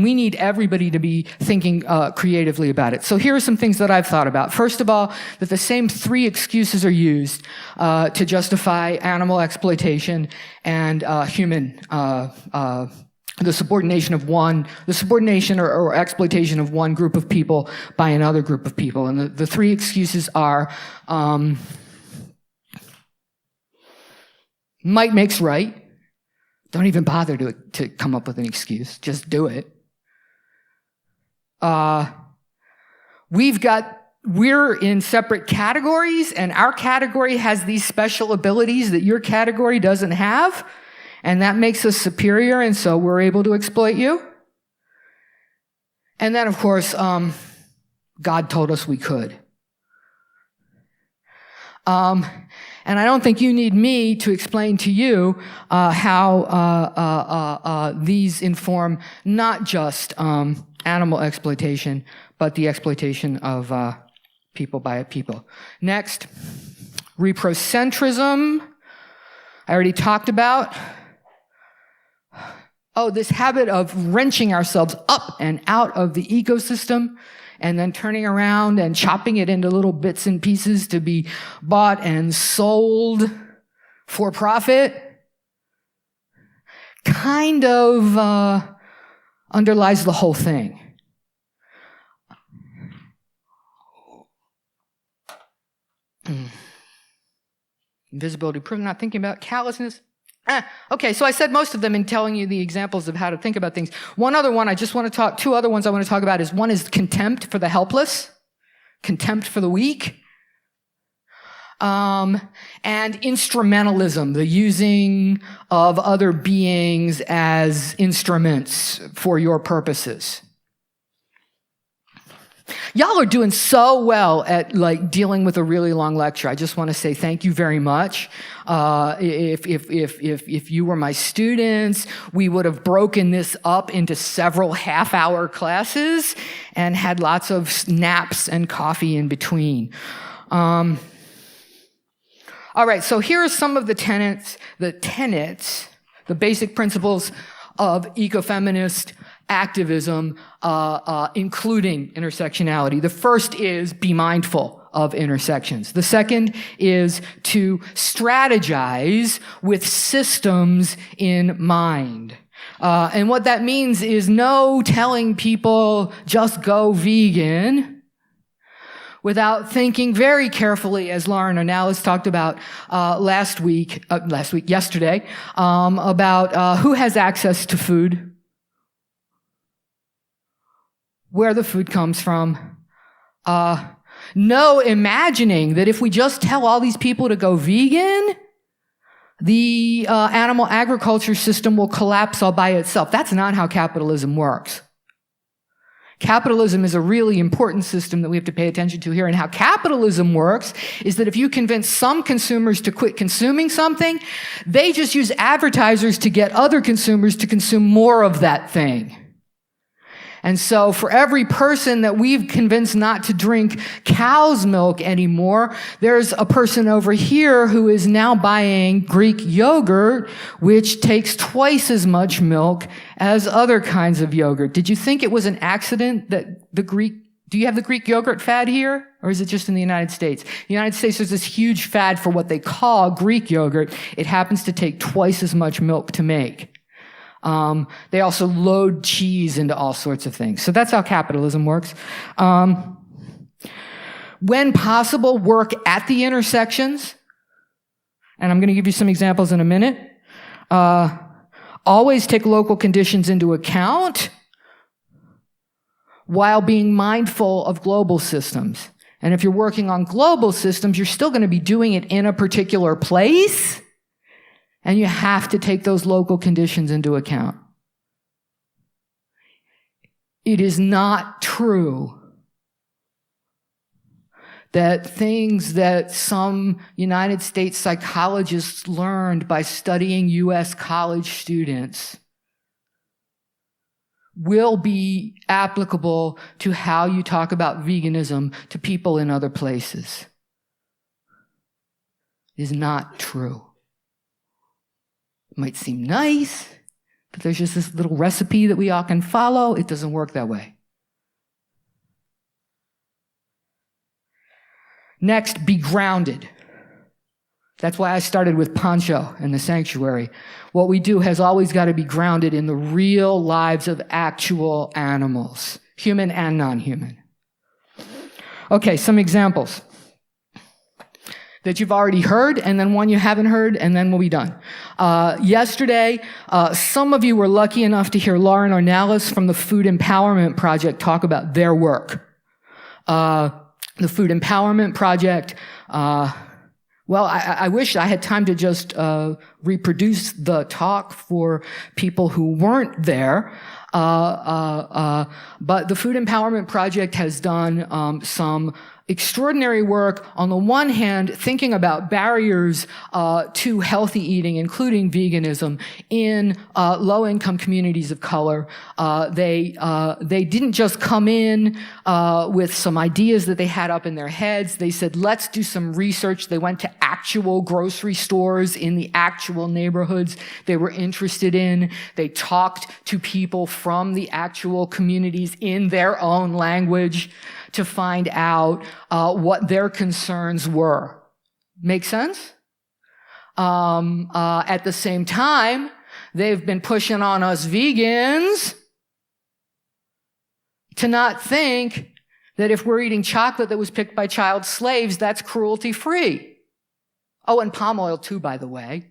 we need everybody to be thinking creatively about it. So here are some things that I've thought about. First of all, that the same three excuses are used to justify animal exploitation and human the subordination or exploitation of one group of people by another group of people. And the three excuses are might makes right. Don't even bother to come up with an excuse. Just do it. We're in separate categories, and our category has these special abilities that your category doesn't have, and that makes us superior, and so we're able to exploit you. And then, of course, God told us we could. And I don't think you need me to explain to you how these inform not just animal exploitation, but the exploitation of people by people. Next, reprocentrism. I already talked about. Oh, this habit of wrenching ourselves up and out of the ecosystem and then turning around and chopping it into little bits and pieces to be bought and sold for profit kind of underlies the whole thing. Invisibility proven, not thinking about callousness. Okay, so I said most of them in telling you the examples of how to think about things. Two other ones I want to talk about is one is contempt for the helpless, contempt for the weak, and instrumentalism, the using of other beings as instruments for your purposes. Y'all are doing so well at dealing with a really long lecture. I just want to say thank you very much. If you were my students, we would have broken this up into several half-hour classes and had lots of naps and coffee in between. All right, so here are some of the tenets, the basic principles of ecofeminist activism, including intersectionality. The first is be mindful of intersections. The second is to strategize with systems in mind. And what that means is no telling people just go vegan without thinking very carefully, as Lauren Ornelas talked about yesterday, about who has access to food, where the food comes from. No imagining that if we just tell all these people to go vegan, the animal agriculture system will collapse all by itself. That's not how capitalism works. Capitalism is a really important system that we have to pay attention to here. And how capitalism works is that if you convince some consumers to quit consuming something, they just use advertisers to get other consumers to consume more of that thing. And so for every person that we've convinced not to drink cow's milk anymore, there's a person over here who is now buying Greek yogurt, which takes twice as much milk as other kinds of yogurt. Did you think it was an accident that do you have the Greek yogurt fad here? Or is it just in the United States? In the United States, there's this huge fad for what they call Greek yogurt. It happens to take twice as much milk to make. They also load cheese into all sorts of things. So that's how capitalism works. When possible, work at the intersections. And I'm going to give you some examples in a minute. Always take local conditions into account while being mindful of global systems. And if you're working on global systems, you're still going to be doing it in a particular place. And you have to take those local conditions into account. It is not true that things that some United States psychologists learned by studying U.S. college students will be applicable to how you talk about veganism to people in other places. It is not true. It might seem nice, that there's just this little recipe that we all can follow. It doesn't work that way. Next, be grounded. That's why I started with Pancho and the sanctuary. What we do has always got to be grounded in the real lives of actual animals, human and non-human. Okay, some examples that you've already heard, and then one you haven't heard, and then we'll be done. Yesterday, some of you were lucky enough to hear Lauren Ornelas from the Food Empowerment Project talk about their work. The Food Empowerment Project, well, I wish I had time to just reproduce the talk for people who weren't there. But the Food Empowerment Project has done some extraordinary work, on the one hand, thinking about barriers to healthy eating, including veganism, in low-income communities of color. They didn't just come in with some ideas that they had up in their heads. They said, let's do some research. They went to actual grocery stores in the actual neighborhoods they were interested in. They talked to people from the actual communities in their own language to find out what their concerns were. Make sense? At the same time, they've been pushing on us vegans to not think that if we're eating chocolate that was picked by child slaves, that's cruelty-free. Oh, and palm oil too, by the way.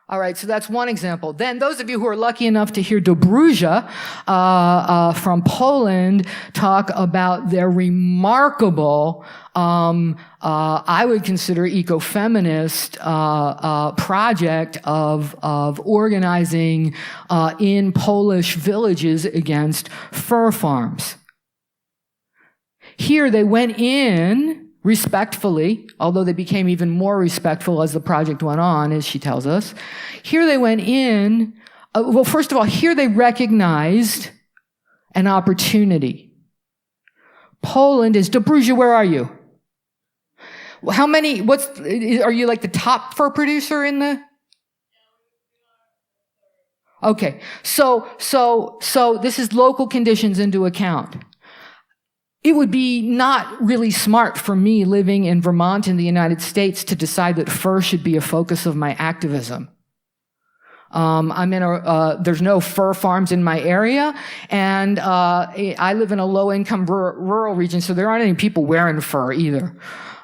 All right, so that's one example. Then those of you who are lucky enough to hear Dobruja from Poland talk about their remarkable, I would consider ecofeminist project of organizing in Polish villages against fur farms. Here they went in respectfully, although they became even more respectful as the project went on, as she tells us. Here they went in, well, first of all, here they recognized an opportunity. Poland is, Dobruja, where are you? How many, are you like the top fur producer in the? Okay, so this is local conditions into account. It would be not really smart for me living in Vermont in the United States to decide that fur should be a focus of my activism. There's no fur farms in my area, and I live in a low-income rural region, so there aren't any people wearing fur either.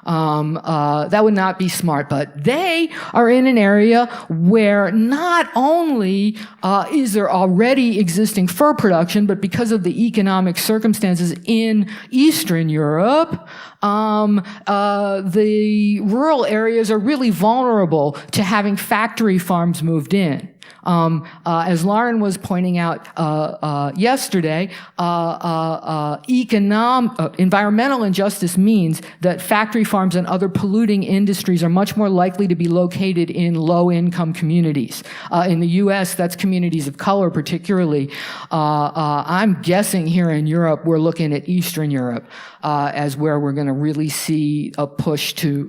That would not be smart, but they are in an area where not only is there already existing fur production, but because of the economic circumstances in Eastern Europe, the rural areas are really vulnerable to having factory farms moved in. As Lauren was pointing out yesterday, environmental injustice means that factory farms and other polluting industries are much more likely to be located in low-income communities. In the U.S., that's communities of color particularly. I'm guessing here in Europe, we're looking at Eastern Europe as where we're going to really see a push to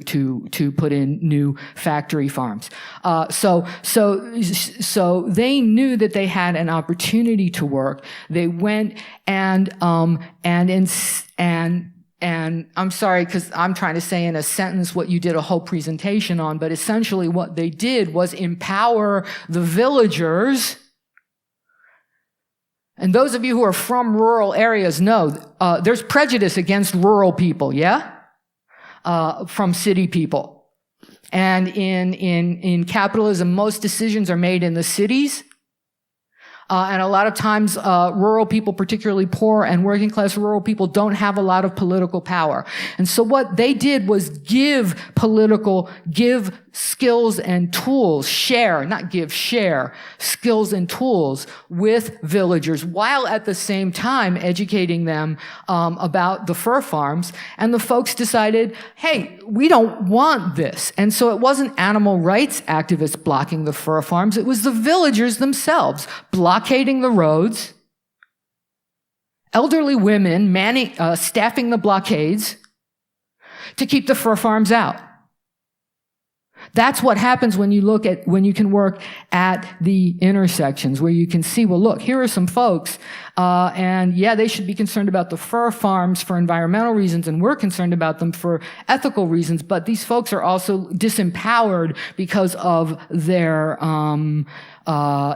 put in new factory farms. So they knew that they had an opportunity to work. They went and I'm sorry because I'm trying to say in a sentence what you did a whole presentation on, but essentially what they did was empower the villagers. And those of you who are from rural areas know there's prejudice against rural people, yeah? From city people. And in capitalism, most decisions are made in the cities. And a lot of times, rural people, particularly poor and working class rural people, don't have a lot of political power. And so what they did was give skills and tools, share skills and tools with villagers, while at the same time educating them about the fur farms. And the folks decided, hey, we don't want this. And so it wasn't animal rights activists blocking the fur farms, it was the villagers themselves blockading the roads, elderly women staffing the blockades to keep the fur farms out. That's what happens when you can work at the intersections, where you can see, well, look, here are some folks, and yeah, they should be concerned about the fur farms for environmental reasons, and we're concerned about them for ethical reasons, but these folks are also disempowered because of their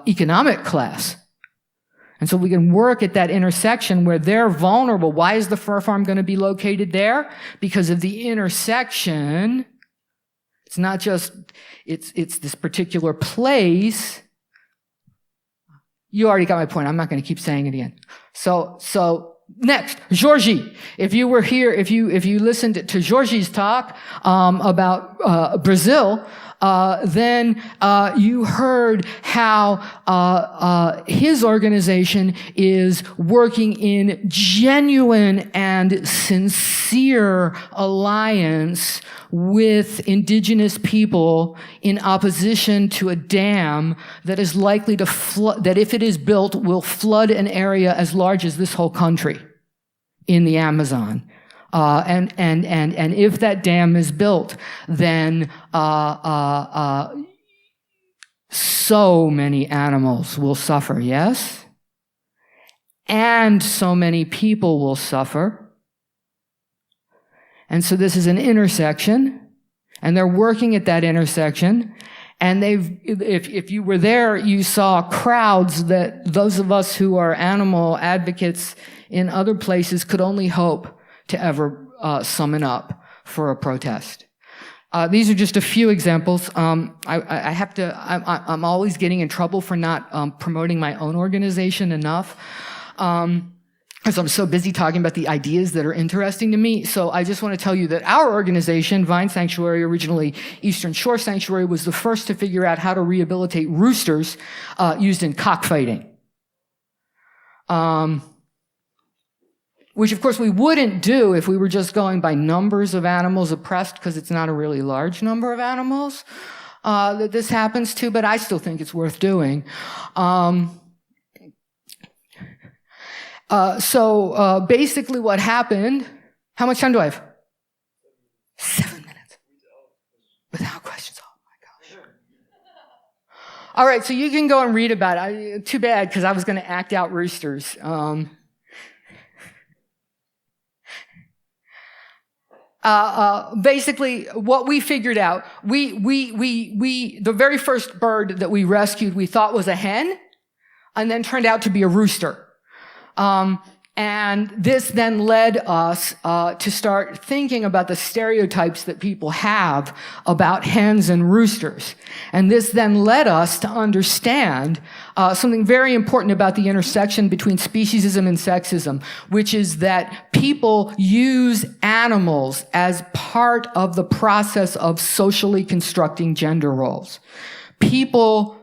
economic class. And so we can work at that intersection where they're vulnerable. Why is the fur farm going to be located there? Because of the intersection. It's not just, it's this particular place. You already got my point. I'm not going to keep saying it again. So next, Georgie. If you were here, if you listened to Georgie's talk, about, Brazil, then you heard how his organization is working in genuine and sincere alliance with indigenous people in opposition to a dam that is likely to flood, that if it is built, will flood an area as large as this whole country in the Amazon. And if that dam is built, then so many animals will suffer, yes? And so many people will suffer. And so this is an intersection, and they're working at that intersection. And if you were there, you saw crowds that those of us who are animal advocates in other places could only hope to ever summon up for a protest. These are just a few examples. I'm always getting in trouble for not promoting my own organization enough, because I'm so busy talking about the ideas that are interesting to me. So I just want to tell you that our organization, Vine Sanctuary, originally Eastern Shore Sanctuary, was the first to figure out how to rehabilitate roosters used in cockfighting. Which, of course, we wouldn't do if we were just going by numbers of animals oppressed, because it's not a really large number of animals that this happens to, but I still think it's worth doing. So basically what happened, how much time do I have? 7 minutes. Without questions. Oh my gosh. All right, so you can go and read about it. Too bad, because I was going to act out roosters. Basically, what we figured out, the very first bird that we rescued, we thought was a hen, and then turned out to be a rooster. And this then led us to start thinking about the stereotypes that people have about hens and roosters. And this then led us to understand something very important about the intersection between speciesism and sexism, which is that people use animals as part of the process of socially constructing gender roles. People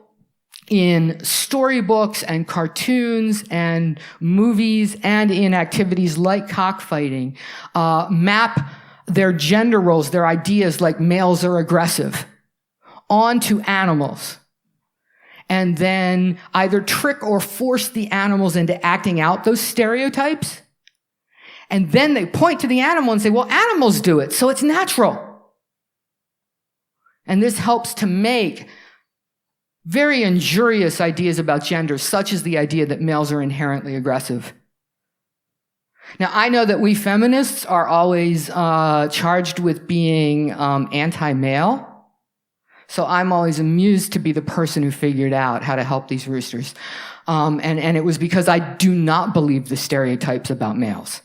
in storybooks and cartoons and movies and in activities like cockfighting, map their gender roles, their ideas like males are aggressive, onto animals. And then either trick or force the animals into acting out those stereotypes. And then they point to the animal and say, well, animals do it, so it's natural. And this helps to make very injurious ideas about gender, such as the idea that males are inherently aggressive. Now, I know that we feminists are always charged with being anti-male, so I'm always amused to be the person who figured out how to help these roosters. And it was because I do not believe the stereotypes about males.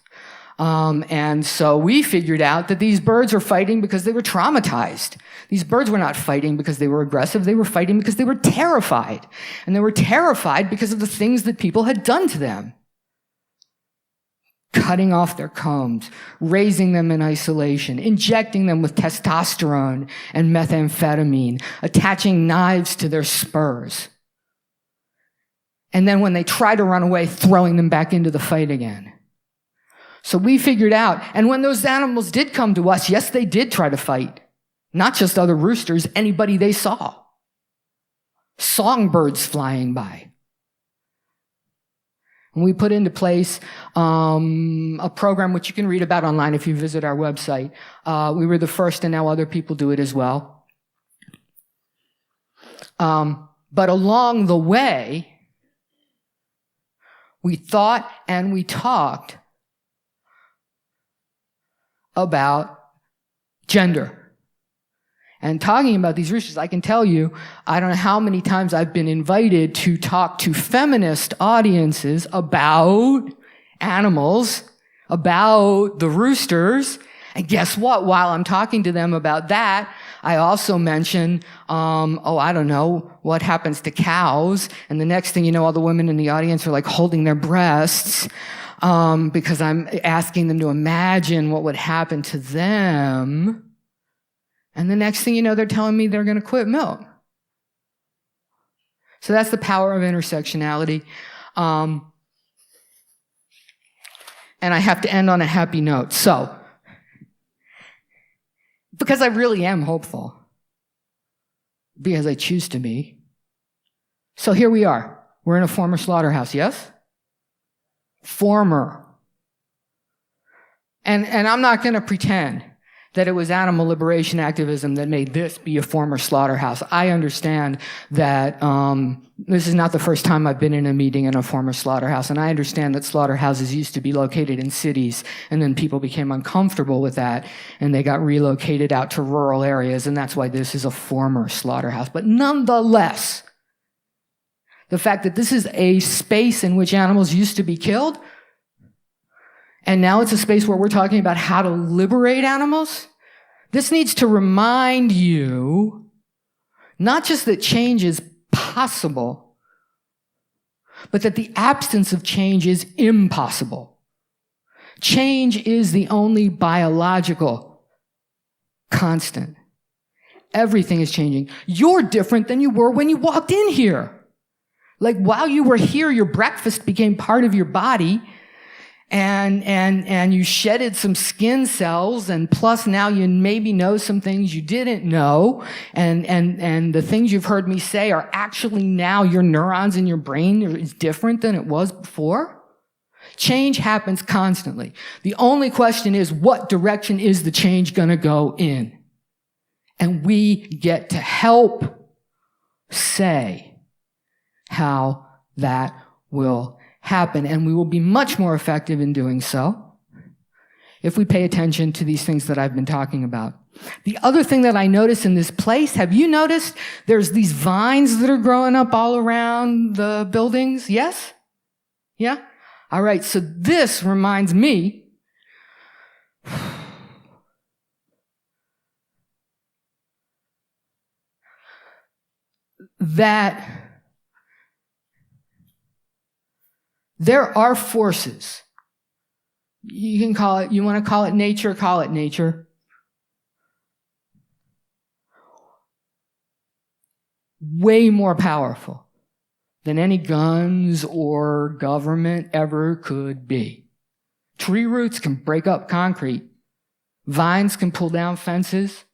And so we figured out that these birds are fighting because they were traumatized. These birds were not fighting because they were aggressive. They were fighting because they were terrified. And they were terrified because of the things that people had done to them. Cutting off their combs, raising them in isolation, injecting them with testosterone and methamphetamine, attaching knives to their spurs. And then when they try to run away, throwing them back into the fight again. So we figured out, and when those animals did come to us, yes, they did try to fight. Not just other roosters, anybody they saw. Songbirds flying by. And we put into place a program which you can read about online if you visit our website. We were the first, and now other people do it as well. But along the way, we thought and we talked about gender. And talking about these issues, I can tell you, I don't know how many times I've been invited to talk to feminist audiences about animals, about the roosters. And guess what? While I'm talking to them about that, I also mention, I don't know, what happens to cows. And the next thing you know, all the women in the audience are like holding their breasts, because I'm asking them to imagine what would happen to them. And the next thing you know, they're telling me they're going to quit milk. So that's the power of intersectionality. And I have to end on a happy note. So, because I really am hopeful, because I choose to be. So here we are. We're in a former slaughterhouse, yes? Former. And I'm not going to pretend that it was animal liberation activism that made this be a former slaughterhouse. I understand that this is not the first time I've been in a meeting in a former slaughterhouse, and I understand that slaughterhouses used to be located in cities, and then people became uncomfortable with that, and they got relocated out to rural areas, and that's why this is a former slaughterhouse. But nonetheless, the fact that this is a space in which animals used to be killed, and now it's a space where we're talking about how to liberate animals. This needs to remind you not just that change is possible, but that the absence of change is impossible. Change is the only biological constant. Everything is changing. You're different than you were when you walked in here. Like while you were here, your breakfast became part of your body, and you shedded some skin cells, and plus now you maybe know some things you didn't know, and the things you've heard me say are actually now your neurons in your brain is different than it was before. Change happens constantly. The only question is, what direction is the change going to go in? And we get to help say how that will happen, and we will be much more effective in doing so if we pay attention to these things that I've been talking about. The other thing that I notice in this place, have you noticed there's these vines that are growing up all around the buildings? Yes? Yeah? All right, so this reminds me that there are forces. You can call it, you want to call it nature. Way more powerful than any guns or government ever could be. Tree roots can break up concrete. Vines can pull down fences.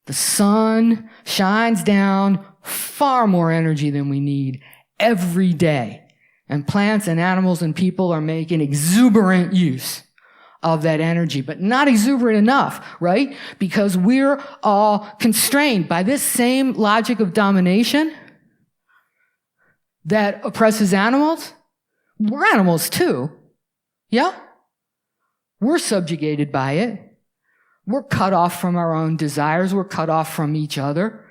The sun shines down far more energy than we need every day. And plants and animals and people are making exuberant use of that energy, but not exuberant enough, right? Because we're all constrained by this same logic of domination that oppresses animals. We're animals too. Yeah? We're subjugated by it. We're cut off from our own desires. We're cut off from each other.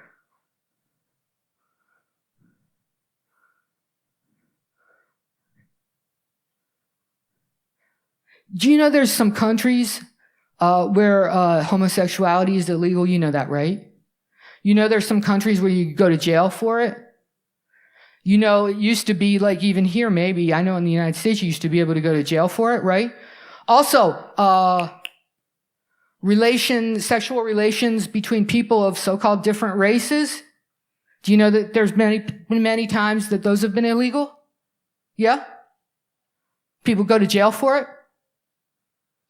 Do you know there's some countries where homosexuality is illegal? You know that, right? You know there's some countries where you go to jail for it? You know, it used to be like even here maybe, I know in the United States you used to be able to go to jail for it, right? Also, sexual relations between people of so-called different races. Do you know that there's many times that those have been illegal? Yeah? People go to jail for it?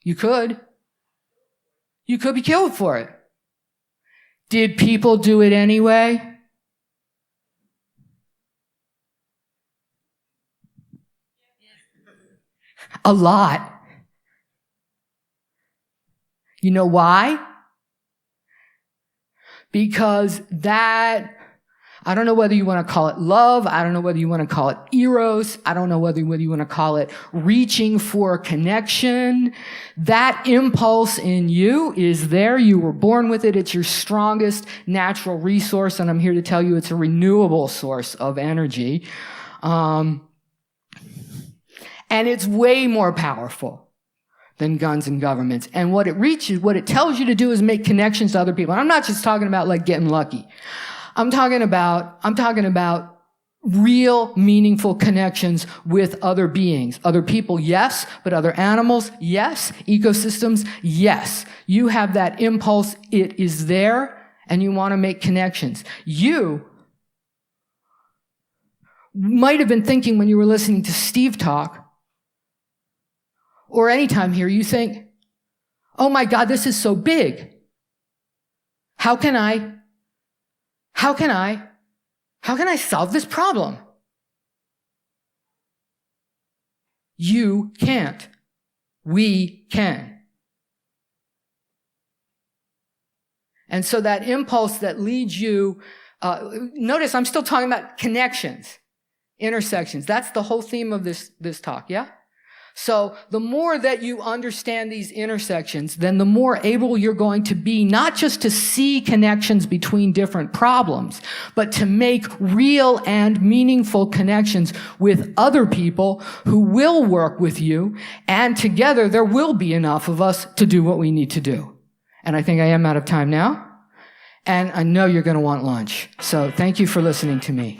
You could. You could be killed for it. Did people do it anyway? A lot. You know why? because that, I don't know whether you want to call it love. I don't know whether you want to call it eros. I don't know whether you want to call it reaching for a connection. That impulse in you is there. You were born with it. It's your strongest natural resource. And I'm here to tell you it's a renewable source of energy. And it's way more powerful than guns and governments. And what it tells you to do is make connections to other people. And I'm not just talking about like getting lucky. I'm talking about real, meaningful connections with other beings. Other people, yes, but other animals, yes. Ecosystems, yes. You have that impulse. It is there, and you want to make connections. You might have been thinking when you were listening to Steve talk, or any time here, you think, oh my God, this is so big. How can I solve this problem? You can't. We can. And so that impulse that leads you, notice I'm still talking about connections, intersections. That's the whole theme of this talk, yeah? So the more that you understand these intersections, then the more able you're going to be not just to see connections between different problems, but to make real and meaningful connections with other people who will work with you, and together there will be enough of us to do what we need to do. And I think I am out of time now, and I know you're going to want lunch. So thank you for listening to me.